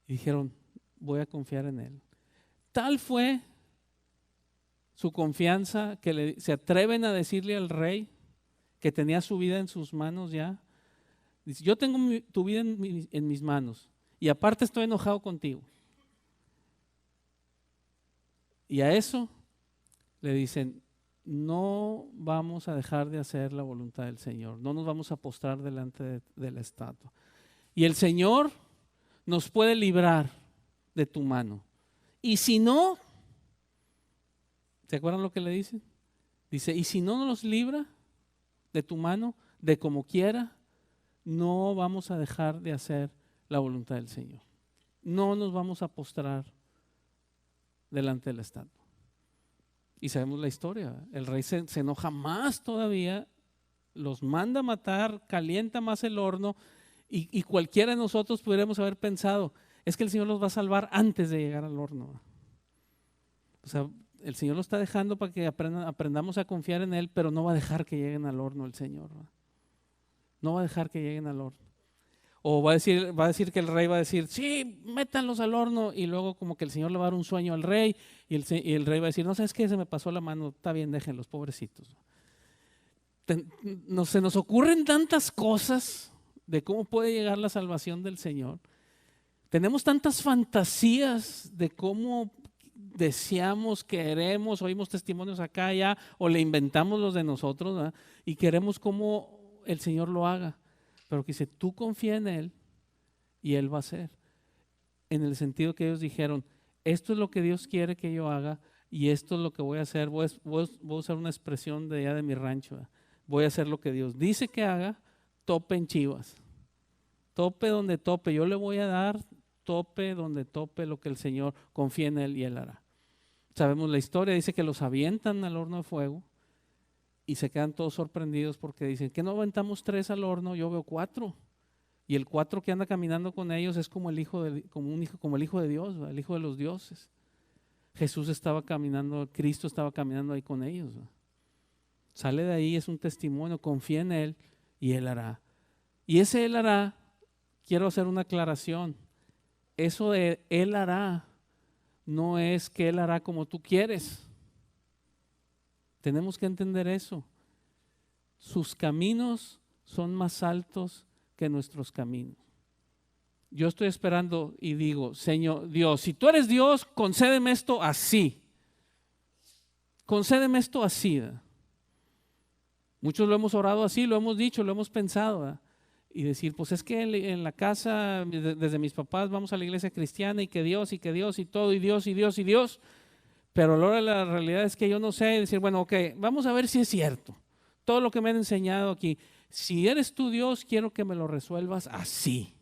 y dijeron, voy a confiar en Él. Tal fue su confianza que se atreven a decirle al rey que tenía su vida en sus manos ya. Dice, yo tengo tu vida en mis manos y aparte estoy enojado contigo. Y a eso le dicen, no vamos a dejar de hacer la voluntad del Señor, no nos vamos a postrar delante de la estatua. Y el Señor nos puede librar de tu mano. Y si no, ¿se acuerdan lo que le dicen? Dice, y si no nos libra de tu mano, de como quiera, no vamos a dejar de hacer la voluntad del Señor. No nos vamos a postrar delante de la estatua. Y sabemos la historia. El rey se enoja más todavía, los manda a matar, calienta más el horno y cualquiera de nosotros pudiéramos haber pensado, es que el Señor los va a salvar antes de llegar al horno. O sea, el Señor lo está dejando para que aprendamos a confiar en Él, pero no va a dejar que lleguen al horno el Señor. No va a dejar que lleguen al horno. O va a decir que el rey va a decir, sí, métanlos al horno, y luego como que el Señor le va a dar un sueño al rey, y el rey va a decir, no, ¿sabes qué? Se me pasó la mano, está bien, déjenlos, pobrecitos. Se nos ocurren tantas cosas de cómo puede llegar la salvación del Señor. Tenemos tantas fantasías de cómo deseamos, queremos, oímos testimonios acá, allá, o le inventamos los de nosotros, ¿verdad? Y queremos cómo el Señor lo haga. Pero que dice, tú confía en Él y Él va a hacer. En el sentido que ellos dijeron, esto es lo que Dios quiere que yo haga y esto es lo que voy a hacer. Voy a usar una expresión de allá de mi rancho. Voy a hacer lo que Dios dice que haga, topen chivas. tope donde tope, yo le voy a dar tope donde tope lo que el Señor, confía en Él y Él hará. Sabemos la historia, dice que los avientan al horno de fuego y se quedan todos sorprendidos porque dicen, ¿que no aventamos 3 al horno? Yo veo 4. Y el 4 que anda caminando con ellos es como el hijo de, como el hijo de Dios, ¿verdad? El hijo de los dioses. Jesús estaba caminando, Cristo estaba caminando ahí con ellos, ¿verdad? Sale de ahí, es un testimonio, confía en Él y Él hará. Y ese Él hará, quiero hacer una aclaración. Eso de Él hará no es que Él hará como tú quieres. Tenemos que entender eso. Sus caminos son más altos que nuestros caminos. Yo estoy esperando y digo, Señor Dios, si tú eres Dios, concédeme esto así. Concédeme esto así. ¿Verdad? Muchos lo hemos orado así, lo hemos dicho, lo hemos pensado. ¿Verdad? Y decir, pues es que en la casa, desde mis papás, vamos a la iglesia cristiana y que Dios y todo, y Dios y Dios y Dios. Pero ahora la realidad es que yo no sé decir, bueno, ok, vamos a ver si es cierto. Todo lo que me han enseñado aquí. Si eres tú Dios, quiero que me lo resuelvas así.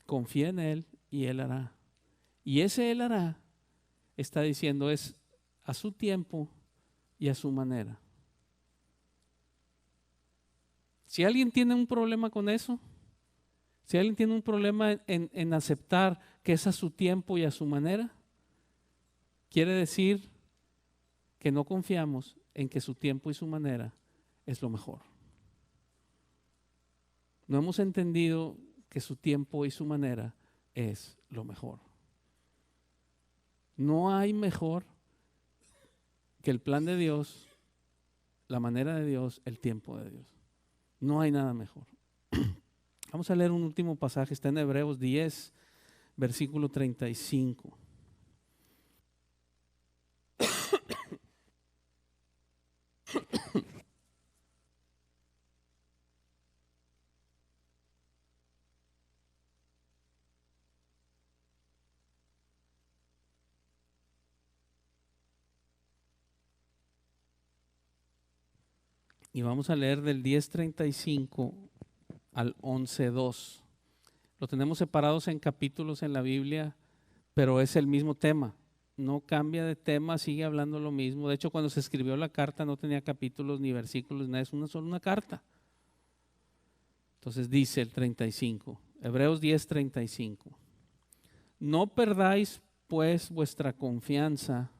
Confía en Él y Él hará. Y ese Él hará, está diciendo, es a su tiempo y a su manera. Si alguien tiene un problema con eso, si alguien tiene un problema en aceptar que es a su tiempo y a su manera, quiere decir que no confiamos en que su tiempo y su manera es lo mejor. No hemos entendido que su tiempo y su manera es lo mejor. No hay mejor que el plan de Dios, la manera de Dios, el tiempo de Dios. No hay nada mejor. Vamos a leer un último pasaje, está en Hebreos 10, versículo 35. Y vamos a leer del 10:35 al 11:2. Lo tenemos separados en capítulos en la Biblia, pero es el mismo tema. No cambia de tema, sigue hablando lo mismo. De hecho, cuando se escribió la carta no tenía capítulos ni versículos, nada, es una carta. Entonces dice el 35, Hebreos 10:35. No perdáis pues vuestra confianza,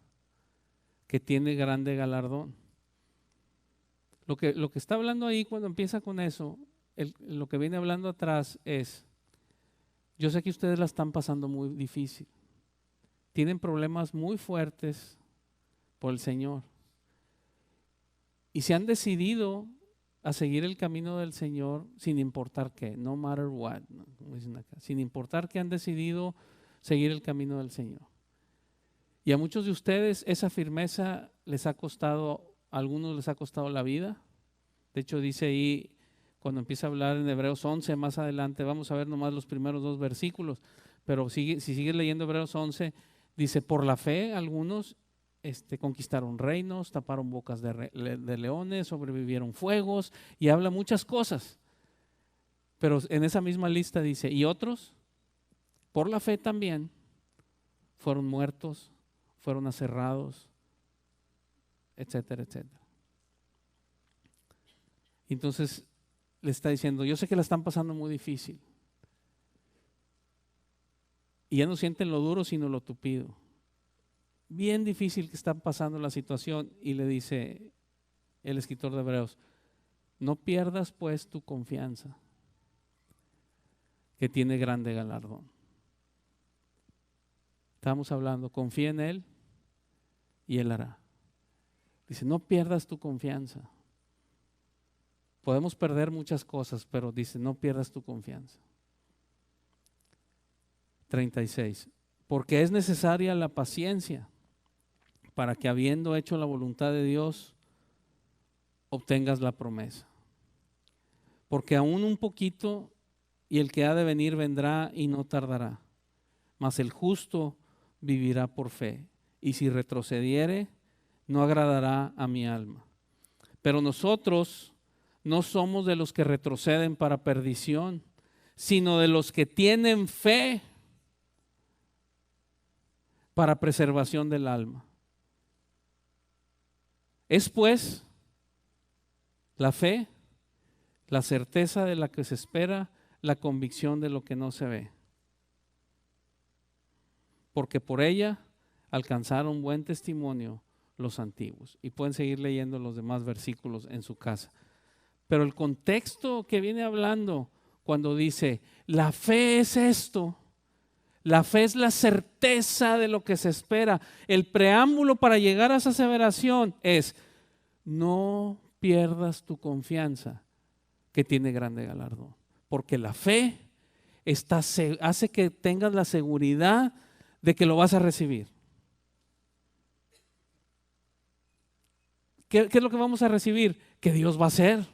que tiene grande galardón. Lo que está hablando ahí cuando empieza con eso, lo que viene hablando atrás es, yo sé que ustedes la están pasando muy difícil, tienen problemas muy fuertes por el Señor y se han decidido a seguir el camino del Señor sin importar qué, no matter what, ¿no? Como dicen acá, sin importar que han decidido seguir el camino del Señor. Y a muchos de ustedes esa firmeza les ha costado, a algunos les ha costado la vida. De hecho dice ahí, cuando empieza a hablar en Hebreos 11, más adelante, vamos a ver nomás los primeros 2 versículos, pero si sigues leyendo Hebreos 11, dice, por la fe algunos conquistaron reinos, taparon bocas de leones, sobrevivieron fuegos, y habla muchas cosas. Pero en esa misma lista dice, y otros, por la fe también, fueron muertos, fueron aserrados, etcétera, etcétera. Entonces le está diciendo, yo sé que la están pasando muy difícil. Y ya no sienten lo duro, sino lo tupido. Bien difícil que están pasando la situación. Y le dice el escritor de Hebreos, no pierdas pues tu confianza, que tiene grande galardón. Estamos hablando, confía en Él y Él hará. Dice, no pierdas tu confianza. Podemos perder muchas cosas, pero dice, no pierdas tu confianza. 36. Porque es necesaria la paciencia para que, habiendo hecho la voluntad de Dios, obtengas la promesa. Porque aún un poquito, y el que ha de venir vendrá y no tardará. Mas el justo vivirá por fe. Y si retrocediere, no agradará a mi alma. Pero nosotros no somos de los que retroceden para perdición, sino de los que tienen fe para preservación del alma. Es pues la fe, la certeza de la que se espera, la convicción de lo que no se ve. Porque por ella alcanzaron buen testimonio los antiguos. Y pueden seguir leyendo los demás versículos en su casa. Pero el contexto que viene hablando cuando dice, la fe es esto, la fe es la certeza de lo que se espera. El preámbulo para llegar a esa aseveración es, no pierdas tu confianza, que tiene grande galardón. Porque la fe hace que tengas la seguridad de que lo vas a recibir. ¿Qué es lo que vamos a recibir? Que Dios va a hacer.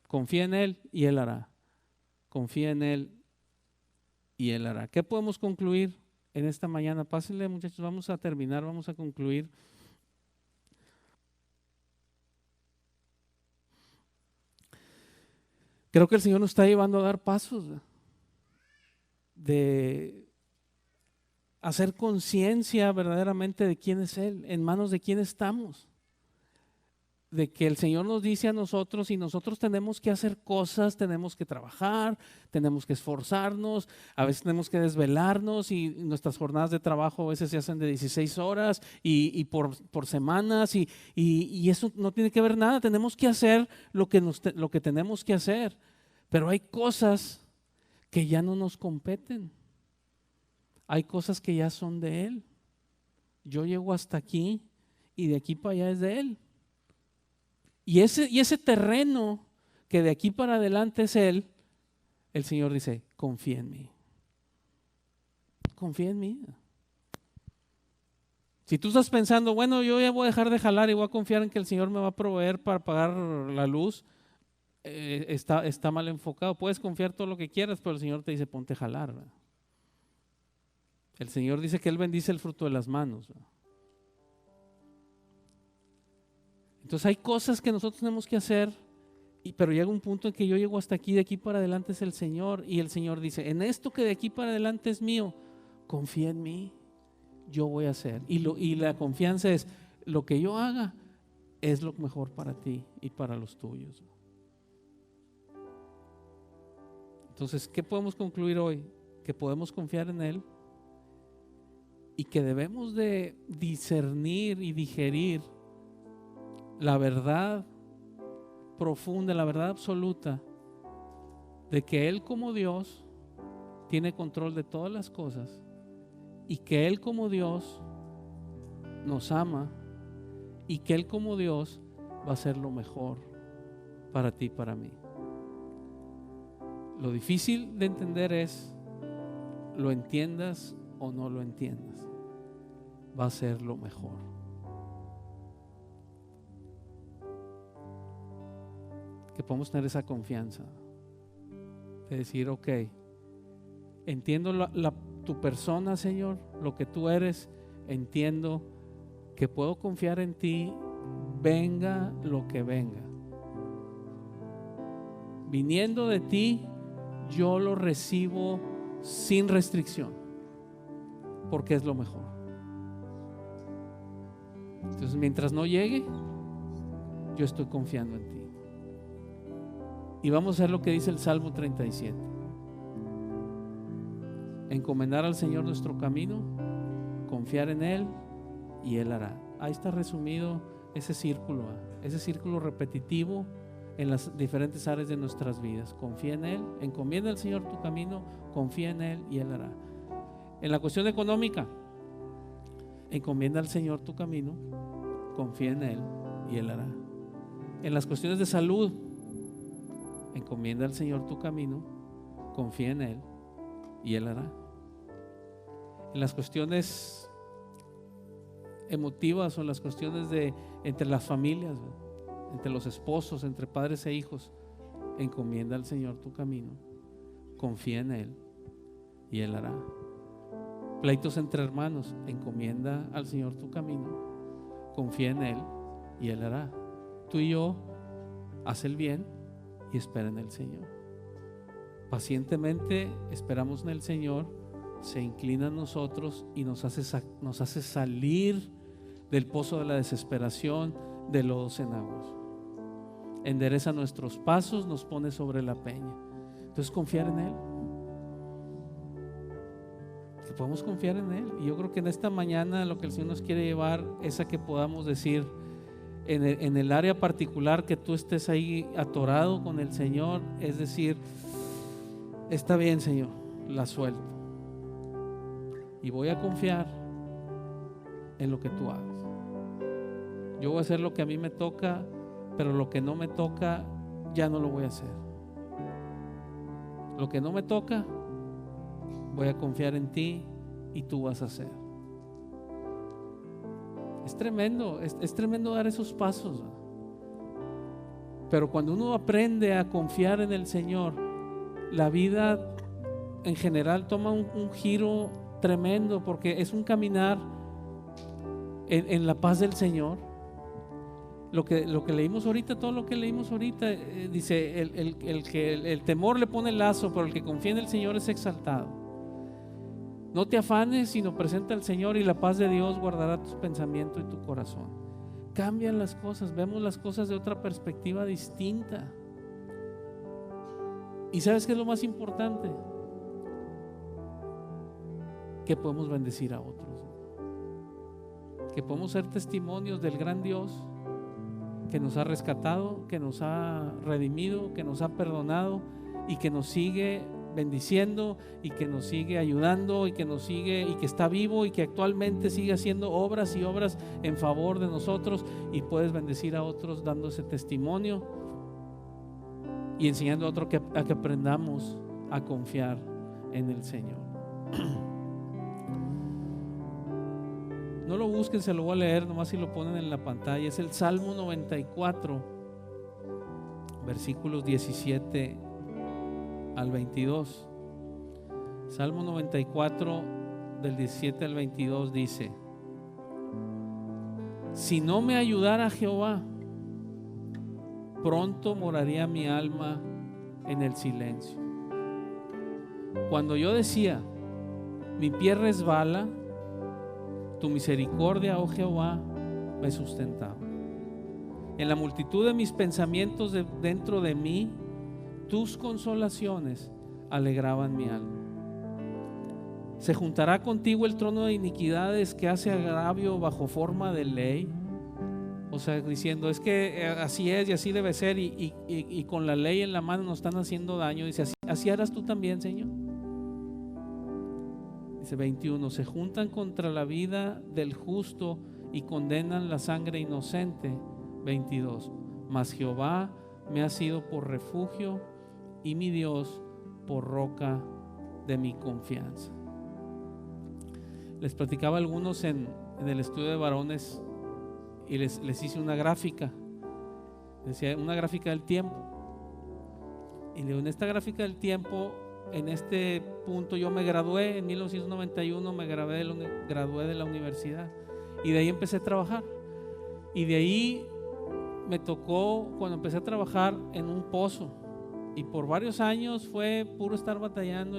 Confía en Él y Él hará. Confía en Él y Él hará. ¿Qué podemos concluir en esta mañana? Pásenle, muchachos, vamos a terminar, vamos a concluir. Creo que el Señor nos está llevando a dar pasos de hacer conciencia verdaderamente de quién es Él, en manos de quién estamos. De que el Señor nos dice a nosotros y nosotros tenemos que hacer cosas, tenemos que trabajar, tenemos que esforzarnos, a veces tenemos que desvelarnos y nuestras jornadas de trabajo a veces se hacen de 16 horas y por semanas y eso no tiene que ver nada, tenemos que hacer lo que tenemos que hacer, pero hay cosas que ya no nos competen, hay cosas que ya son de Él. Yo llego hasta aquí y de aquí para allá es de Él. Y ese terreno que de aquí para adelante es Él, el Señor dice, confía en mí. Confía en mí. Si tú estás pensando, bueno, yo ya voy a dejar de jalar y voy a confiar en que el Señor me va a proveer para pagar la luz, está mal enfocado. Puedes confiar todo lo que quieras, pero el Señor te dice, ponte a jalar, ¿verdad? El Señor dice que Él bendice el fruto de las manos, ¿verdad? Entonces hay cosas que nosotros tenemos que hacer, pero llega un punto en que yo llego hasta aquí, de aquí para adelante es el Señor, y el Señor dice, en esto que de aquí para adelante es mío, confía en mí, yo voy a hacer. Y la confianza es, lo que yo haga es lo mejor para ti y para los tuyos. Entonces, ¿qué podemos concluir hoy? Que podemos confiar en Él y que debemos de discernir y digerir la verdad profunda, la verdad absoluta de que Él como Dios tiene control de todas las cosas y que Él como Dios nos ama y que Él como Dios va a hacer lo mejor para ti y para mí. Lo difícil de entender es, lo entiendas o no lo entiendas, va a ser lo mejor. Que podamos tener esa confianza de decir, ok, entiendo tu persona, Señor, lo que tú eres, entiendo que puedo confiar en ti, venga lo que venga. Viniendo de ti, yo lo recibo sin restricción, porque es lo mejor. Entonces, mientras no llegue, yo estoy confiando en ti. Y vamos a hacer lo que dice el Salmo 37. Encomendar al Señor nuestro camino, confiar en Él y Él hará. Ahí está resumido ese círculo repetitivo en las diferentes áreas de nuestras vidas. Confía en Él, encomienda al Señor tu camino, confía en Él y Él hará. En la cuestión económica, encomienda al Señor tu camino, confía en Él y Él hará. En las cuestiones de salud, encomienda al Señor tu camino, confía en Él y Él hará. En las cuestiones emotivas o en las cuestiones entre las familias, entre los esposos, entre padres e hijos, encomienda al Señor tu camino, confía en Él y Él hará. Pleitos entre hermanos, encomienda al Señor tu camino, confía en Él y Él hará. Tú y yo haz el bien y espera en el Señor. Pacientemente esperamos en el Señor, se inclina a nosotros y nos hace salir del pozo de la desesperación, de lodo cenagoso. Endereza nuestros pasos, nos pone sobre la peña. Entonces, confiar en Él. Que podemos confiar en Él. Y yo creo que en esta mañana lo que el Señor nos quiere llevar es a que podamos decir, en el área particular que tú estés ahí atorado con el Señor, es decir, está bien, Señor, la suelto y voy a confiar en lo que tú hagas. Yo voy a hacer lo que a mí me toca, pero lo que no me toca ya no lo voy a hacer. Lo que no me toca, voy a confiar en ti y tú vas a hacer. Es tremendo dar esos pasos. Pero cuando uno aprende a confiar en el Señor, la vida en general toma un giro tremendo, porque es un caminar en la paz del Señor. Lo que leímos ahorita, todo lo que leímos ahorita, dice el temor le pone lazo, pero el que confía en el Señor es exaltado. No te afanes, sino presenta al Señor, y la paz de Dios guardará tus pensamientos y tu corazón. Cambian las cosas, vemos las cosas de otra perspectiva distinta. ¿Y sabes qué es lo más importante? Que podemos bendecir a otros, que podemos ser testimonios del gran Dios que nos ha rescatado, que nos ha redimido, que nos ha perdonado y que nos sigue bendiciendo y que nos sigue ayudando y que nos sigue y que está vivo y que actualmente sigue haciendo obras y obras en favor de nosotros, y puedes bendecir a otros dando ese testimonio y enseñando a otros a que aprendamos a confiar en el Señor. No lo busquen, se lo voy a leer, nomás si lo ponen en la pantalla. Es el Salmo 94, versículos 17 al 22. Salmo 94 del 17 al 22 dice: si no me ayudara Jehová, pronto moraría mi alma en el silencio. Cuando yo decía, mi pie resbala, tu misericordia, oh Jehová, me sustentaba. En la multitud de mis pensamientos dentro de mí, tus consolaciones alegraban mi alma. ¿Se juntará contigo el trono de iniquidades que hace agravio bajo forma de ley? O sea, diciendo, es que así es y así debe ser, y con la ley en la mano nos están haciendo daño. Dice, así harás tú también, Señor. Dice 21, se juntan contra la vida del justo y condenan la sangre inocente. 22, mas Jehová me ha sido por refugio y mi Dios por roca de mi confianza. Les platicaba a algunos en el estudio de varones y les hice una gráfica. Decía una gráfica del tiempo. Y en esta gráfica del tiempo, en este punto yo me gradué en 1991, me gradué de la universidad, y de ahí empecé a trabajar. Y de ahí me tocó, cuando empecé a trabajar, en un pozo, y por varios años fue puro estar batallando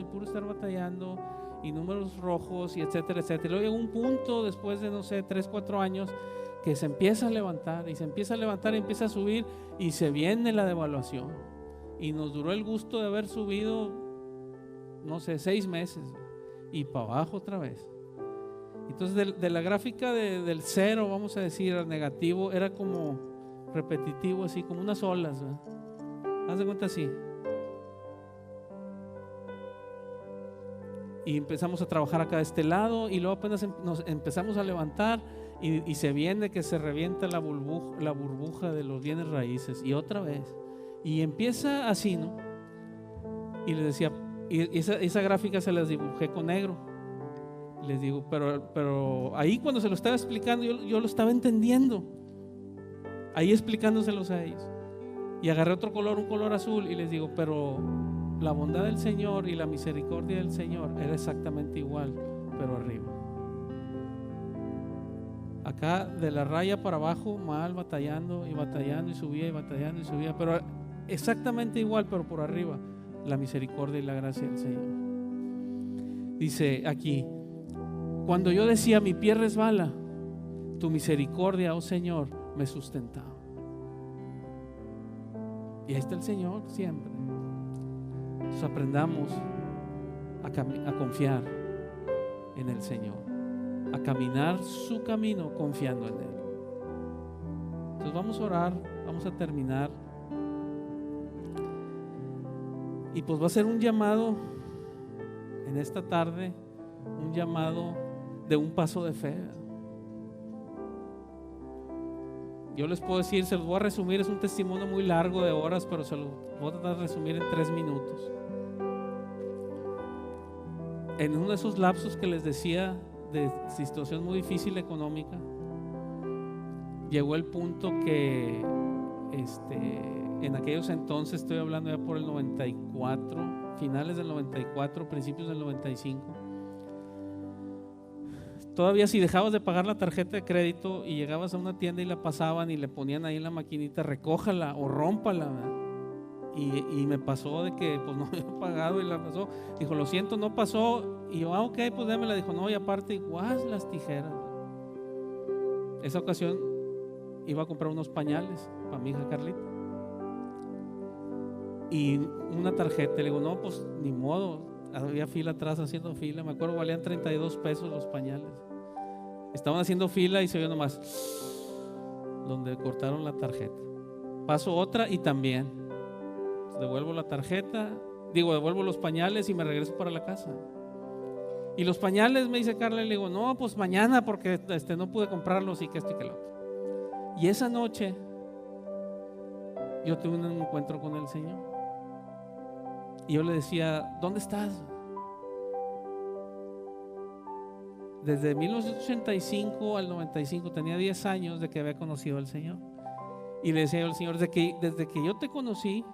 y números rojos y etcétera, etcétera. Luego llegó un punto después de 3, 4 años que se empieza a levantar y empieza a subir, y se viene la devaluación, y nos duró el gusto de haber subido 6 meses y para abajo otra vez. Entonces de la gráfica del cero, vamos a decir, al negativo, era como repetitivo, así como unas olas, ¿verdad? Haz de cuenta así. Y empezamos a trabajar acá de este lado, y luego apenas nos empezamos a levantar, y se viene que se revienta la burbuja de los bienes raíces, y otra vez, y empieza así, ¿no? Y les decía, y esa gráfica se las dibujé con negro. Les digo, pero ahí cuando se lo estaba explicando, yo lo estaba entendiendo, ahí explicándoselos a ellos, y agarré otro color, un color azul, y les digo, pero la bondad del Señor y la misericordia del Señor era exactamente igual, pero arriba. Acá de la raya para abajo, mal, batallando y batallando y subía y batallando y subía, pero exactamente igual, pero por arriba, la misericordia y la gracia del Señor. Dice aquí, cuando yo decía mi pie resbala, tu misericordia, oh Señor, me sustentaba. Y ahí está el Señor siempre. Entonces aprendamos a confiar en el Señor, a caminar su camino confiando en Él. Entonces vamos a orar, vamos a terminar. Y pues va a ser un llamado en esta tarde, un llamado de un paso de fe. Yo les puedo decir, se los voy a resumir, es un testimonio muy largo de horas, pero se los voy a tratar de resumir en 3 minutos. En uno de esos lapsos que les decía de situación muy difícil económica, llegó el punto que en aquellos entonces, estoy hablando ya por el 94, finales del 94, principios del 95, todavía si dejabas de pagar la tarjeta de crédito y llegabas a una tienda y la pasaban y le ponían ahí en la maquinita, recójala o rómpala, y me pasó de que pues no había pagado y la pasó, dijo lo siento, no pasó, y yo ok, pues démela, dijo no, y aparte igual las tijeras. Esa ocasión iba a comprar unos pañales para mi hija Carlita y una tarjeta, le digo no, pues ni modo, había fila atrás haciendo fila, me acuerdo valían 32 pesos los pañales, estaban haciendo fila y se vio nomás donde cortaron la tarjeta. Paso otra y también devuelvo la tarjeta, devuelvo los pañales y me regreso para la casa. Y los pañales, me dice Carla, y le digo no, pues mañana porque no pude comprarlos y que esto y que lo otro. Y esa noche yo tuve un encuentro con el Señor y yo le decía, ¿dónde estás? Desde 1985 al 95 tenía 10 años de que había conocido al Señor, y le decía yo al Señor, desde que yo te conocí,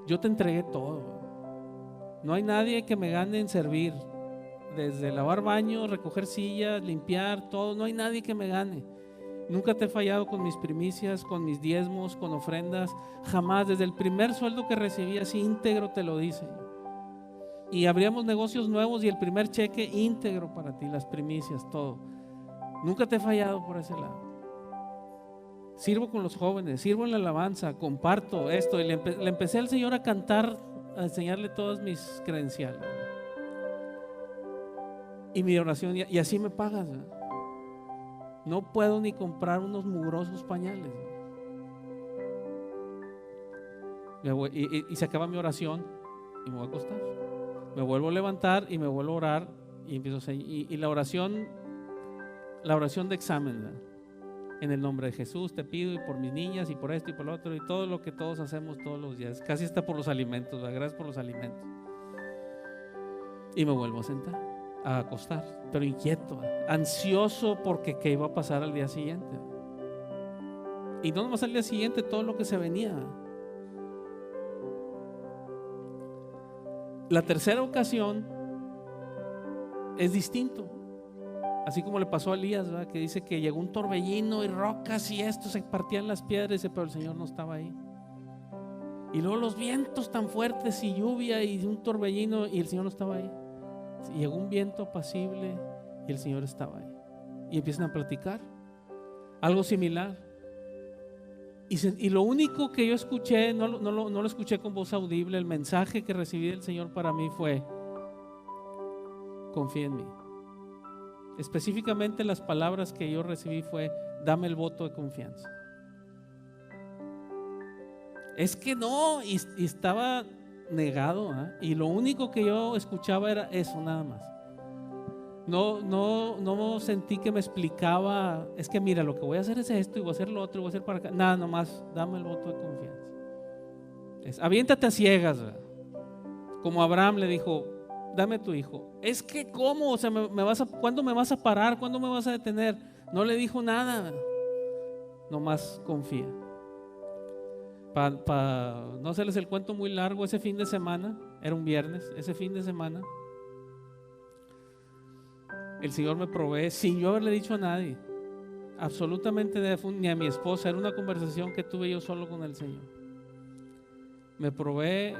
yo te entregué todo. No hay nadie que me gane en servir, desde lavar baños, recoger sillas, limpiar, todo, no hay nadie que me gane. Nunca te he fallado con mis primicias, con mis diezmos, con ofrendas, jamás. Desde el primer sueldo que recibí así íntegro te lo dice. Y abríamos negocios nuevos y el primer cheque íntegro para ti, las primicias, todo. Nunca te he fallado por ese lado. Sirvo con los jóvenes, sirvo en la alabanza, comparto esto. Y le empecé al Señor a cantar, a enseñarle todas mis credenciales. Y mi oración, y así me pagas. No puedo ni comprar unos mugrosos pañales. Y se acaba mi oración y me voy a acostar. Me vuelvo a levantar y me vuelvo a orar y empiezo y la oración de examen, ¿verdad? En el nombre de Jesús te pido, y por mis niñas y por esto y por lo otro, y todo lo que todos hacemos todos los días, casi hasta por los alimentos, ¿verdad? Gracias por los alimentos. Y me vuelvo a sentar, a acostar, pero inquieto, ansioso porque qué iba a pasar al día siguiente. Y no nomás al día siguiente, todo lo que se venía. La tercera ocasión es distinto, así como le pasó a Elías, ¿verdad? Que dice que llegó un torbellino y rocas y esto, se partían las piedras, pero el Señor no estaba ahí. Y luego los vientos tan fuertes y lluvia y un torbellino y el Señor no estaba ahí. Y llegó un viento apacible y el Señor estaba ahí. Y empiezan a platicar algo similar. Y lo único que yo escuché, no lo escuché con voz audible, el mensaje que recibí del Señor para mí fue: confía en mí. Específicamente las palabras que yo recibí fue: dame el voto de confianza. Es que no, y estaba negado, ¿eh? Y lo único que yo escuchaba era eso, nada más. No sentí que me explicaba, es que mira, lo que voy a hacer es esto y voy a hacer lo otro y voy a hacer para acá. Nada, nomás dame el voto de confianza. Aviéntate a ciegas, ¿verdad? Como Abraham le dijo: dame tu hijo. Es que ¿cómo? O sea, ¿cuándo me vas a parar? ¿Cuándo me vas a detener? No le dijo nada, nomás confía. Para no hacerles el cuento muy largo, ese fin de semana, era un viernes, ese fin de semana el Señor me provee sin yo haberle dicho a nadie. absolutamente ni a mi esposa, era una conversación que tuve yo solo con el Señor. Me probé,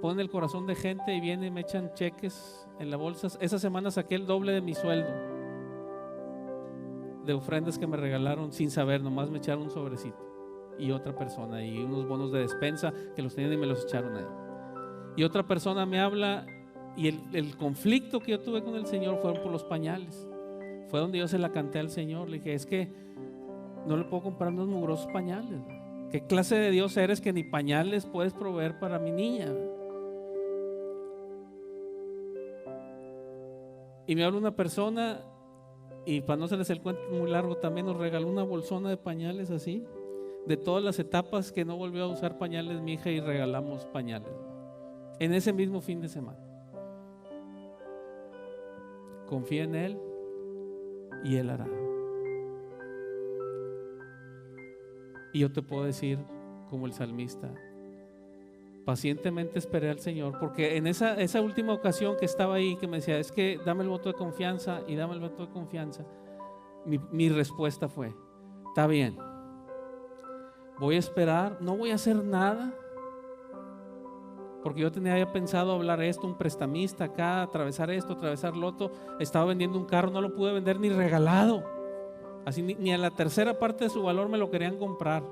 pone el corazón de gente y viene y me echan cheques en la bolsa. Esa semana saqué el doble de mi sueldo de ofrendas que me regalaron sin saber, nomás me echaron un sobrecito y otra persona y unos bonos de despensa que los tenían y me los echaron ahí. Y otra persona me habla y el conflicto que yo tuve con el Señor fueron por los pañales. Fue donde yo se la canté al Señor. Le dije, es que no le puedo comprar unos mugrosos pañales. ¿Qué clase de Dios eres que ni pañales puedes proveer para mi niña? Y me habla una persona, y para no hacerles el cuento muy largo, también nos regaló una bolsona de pañales así, de todas las etapas que no volvió a usar pañales mi hija, y regalamos pañales en ese mismo fin de semana. Confía en Él y Él hará. Y yo te puedo decir, como el salmista, pacientemente esperé al Señor, porque en esa última ocasión que estaba ahí, que me decía, es que dame el voto de confianza y dame el voto de confianza, mi respuesta fue, está bien, voy a esperar, no voy a hacer nada, porque yo tenía ya pensado hablar esto, un prestamista acá, atravesar esto, atravesar lo otro. Estaba vendiendo un carro, no lo pude vender ni regalado, así ni a la tercera parte de su valor me lo querían comprar.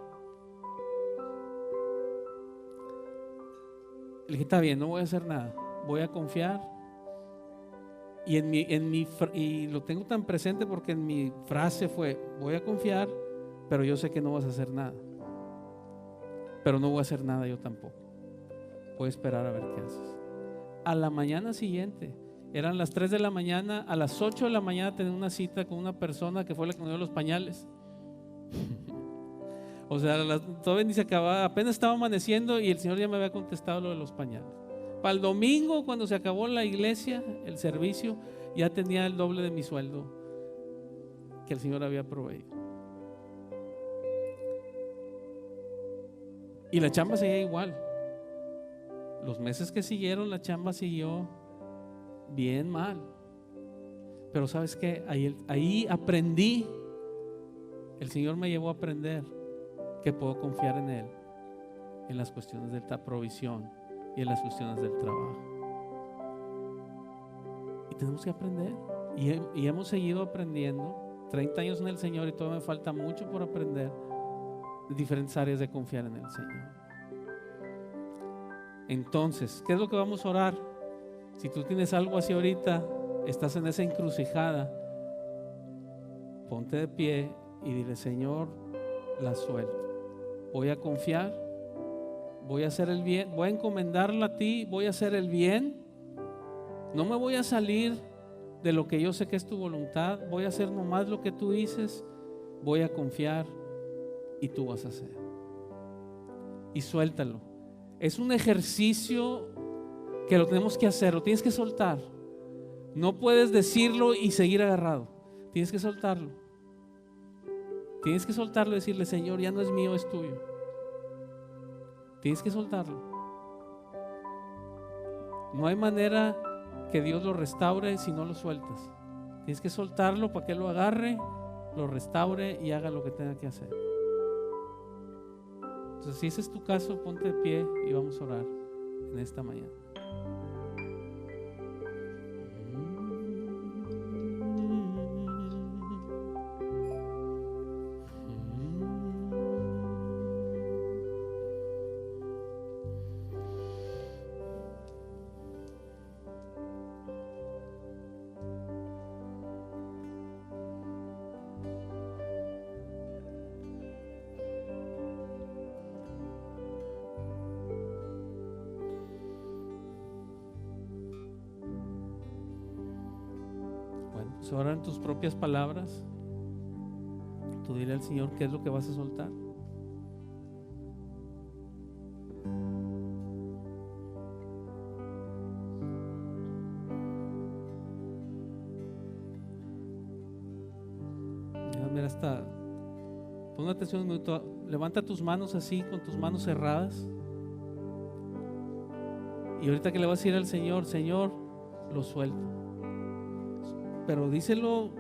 Le dije, está bien, no voy a hacer nada, voy a confiar. Y y lo tengo tan presente porque en mi frase fue, voy a confiar, pero yo sé que no vas a hacer nada. Pero no voy a hacer nada yo tampoco. Voy a esperar a ver qué haces. A la mañana siguiente, eran las 3 de la mañana, a las 8 de la mañana tenía una cita con una persona que fue la que me dio los pañales. O sea, todavía ni se acababa, apenas estaba amaneciendo y el Señor ya me había contestado lo de los pañales. Para el domingo, cuando se acabó la iglesia, el servicio, ya tenía el doble de mi sueldo que el Señor había proveído. Y la chamba seguía igual. Los meses que siguieron, la chamba siguió bien mal. Pero ¿sabes qué? Ahí aprendí. El Señor me llevó a aprender que puedo confiar en Él en las cuestiones de la provisión y en las cuestiones del trabajo. Y tenemos que aprender. Y hemos seguido aprendiendo. 30 años en el Señor y todavía me falta mucho por aprender de diferentes áreas de confiar en el Señor. Entonces, ¿qué es lo que vamos a orar? Si tú tienes algo así ahorita, estás en esa encrucijada, ponte de pie y dile, Señor, la suelto. Voy a confiar, voy a hacer el bien, voy a encomendarla a ti, voy a hacer el bien. No me voy a salir de lo que yo sé que es tu voluntad, voy a hacer nomás lo que tú dices, voy a confiar y tú vas a hacer. Y suéltalo. Es un ejercicio que lo tenemos que hacer, lo tienes que soltar. No puedes decirlo y seguir agarrado. Tienes que soltarlo. Tienes que soltarlo y decirle, Señor, ya no es mío, es tuyo. Tienes que soltarlo. No hay manera que Dios lo restaure si no lo sueltas. Tienes que soltarlo para que Él lo agarre, lo restaure y haga lo que tenga que hacer. Entonces, si ese es tu caso, ponte de pie y vamos a orar en esta mañana. Pues ahora en tus propias palabras, tú dile al Señor qué es lo que vas a soltar. Mira, pon atención un minuto, levanta tus manos así, con tus manos cerradas. Y ahorita que le vas a decir al Señor, Señor, lo suelto. Pero díselo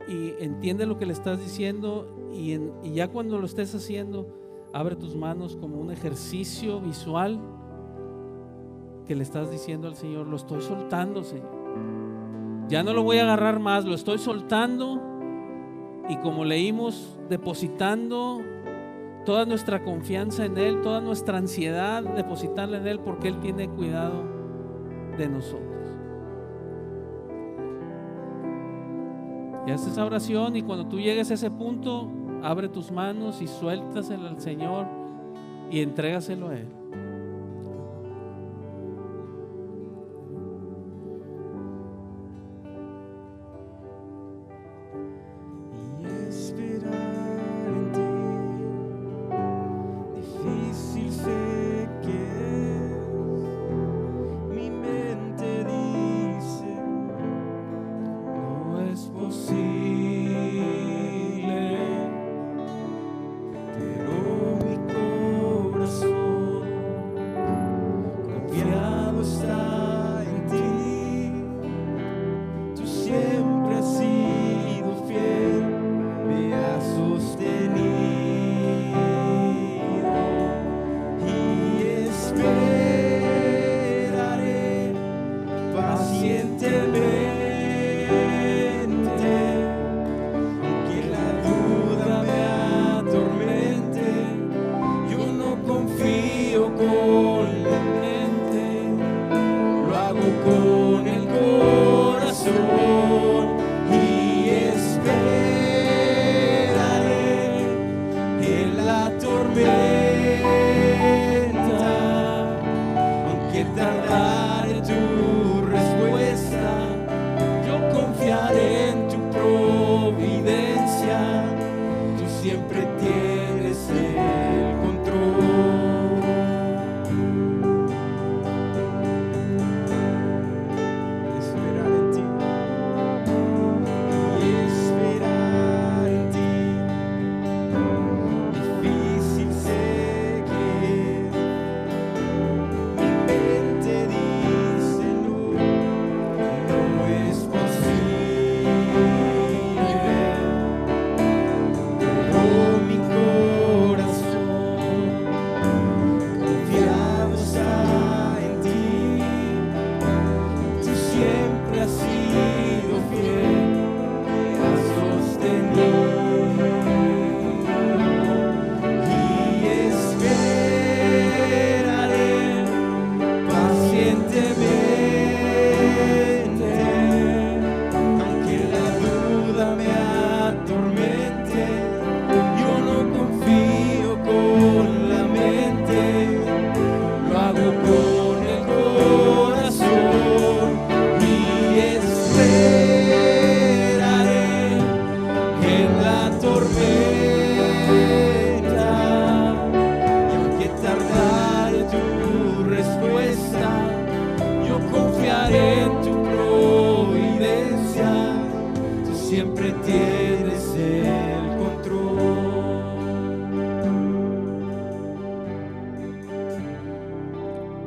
y entiende lo que le estás diciendo, y ya cuando lo estés haciendo, abre tus manos como un ejercicio visual que le estás diciendo al Señor: lo estoy soltando, Señor, ya no lo voy a agarrar más, lo estoy soltando. Y como leímos, depositando toda nuestra confianza en Él, toda nuestra ansiedad, depositarla en Él, porque Él tiene cuidado de nosotros. Y haces esa oración, y cuando tú llegues a ese punto, abre tus manos y suéltasela al Señor y entrégaselo a Él.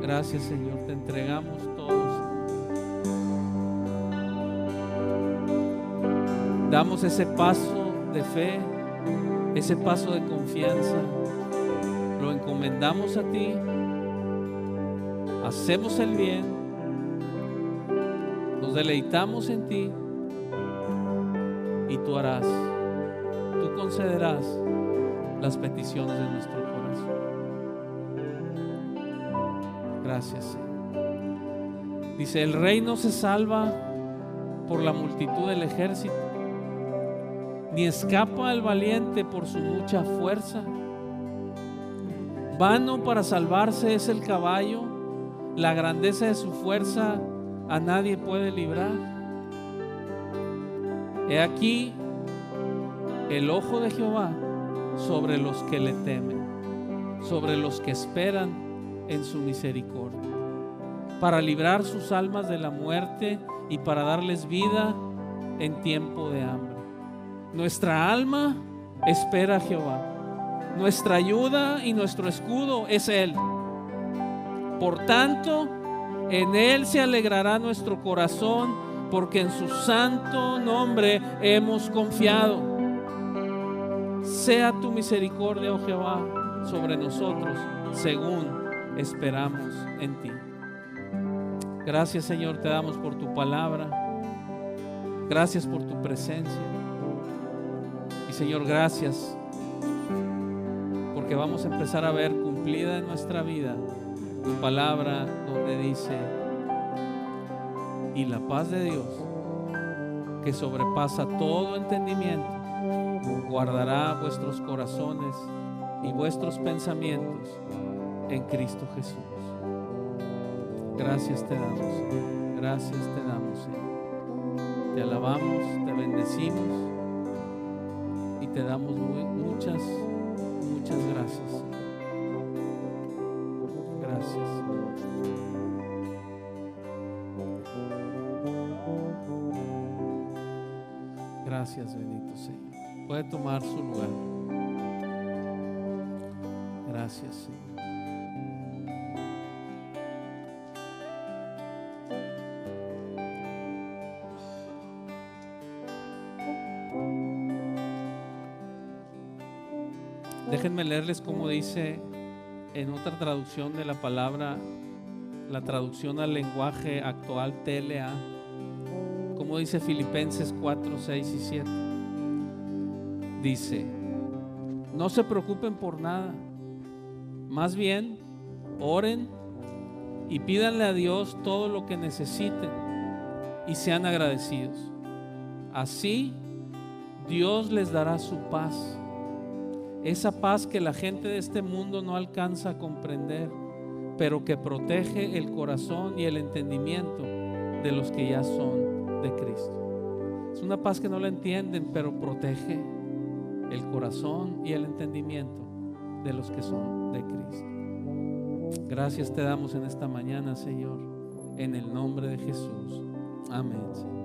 Gracias, Señor, te entregamos todos. Damos ese paso de fe, ese paso de confianza, lo encomendamos a ti, hacemos el bien, nos deleitamos en ti y tú harás, tú concederás las peticiones de nuestro corazón. Gracias, Señor. Dice: el rey no se salva por la multitud del ejército, ni escapa el valiente por su mucha fuerza. Vano para salvarse es el caballo, la grandeza de su fuerza a nadie puede librar. He aquí el ojo de Jehová sobre los que le temen, sobre los que esperan en su misericordia, para librar sus almas de la muerte y para darles vida en tiempo de hambre. Nuestra alma espera a Jehová, nuestra ayuda y nuestro escudo es Él. Por tanto, en Él se alegrará nuestro corazón, porque en su santo nombre hemos confiado. Sea tu misericordia, oh Jehová, sobre nosotros, según esperamos en ti. Gracias, Señor, te damos por tu palabra. Gracias por tu presencia. Y Señor, gracias porque vamos a empezar a ver cumplida en nuestra vida tu palabra donde dice: y la paz de Dios, que sobrepasa todo entendimiento, guardará vuestros corazones y vuestros pensamientos en Cristo Jesús. Gracias te damos, Señor. Gracias te damos, Señor. Te alabamos, te bendecimos y te damos muchas gracias, Señor. Gracias, Señor. Gracias, bendito Señor. Puede tomar su lugar. Gracias, Señor. Déjenme leerles cómo dice en otra traducción de la palabra, la traducción al lenguaje actual TLA, como dice Filipenses 4, 6 y 7. Dice: no se preocupen por nada, más bien oren y pídanle a Dios todo lo que necesiten y sean agradecidos. Así Dios les dará su paz, esa paz que la gente de este mundo no alcanza a comprender, pero que protege el corazón y el entendimiento de los que ya son de Cristo. Es una paz que no la entienden, pero protege el corazón y el entendimiento de los que son de Cristo. Gracias te damos en esta mañana, Señor, en el nombre de Jesús. Amén, Señor.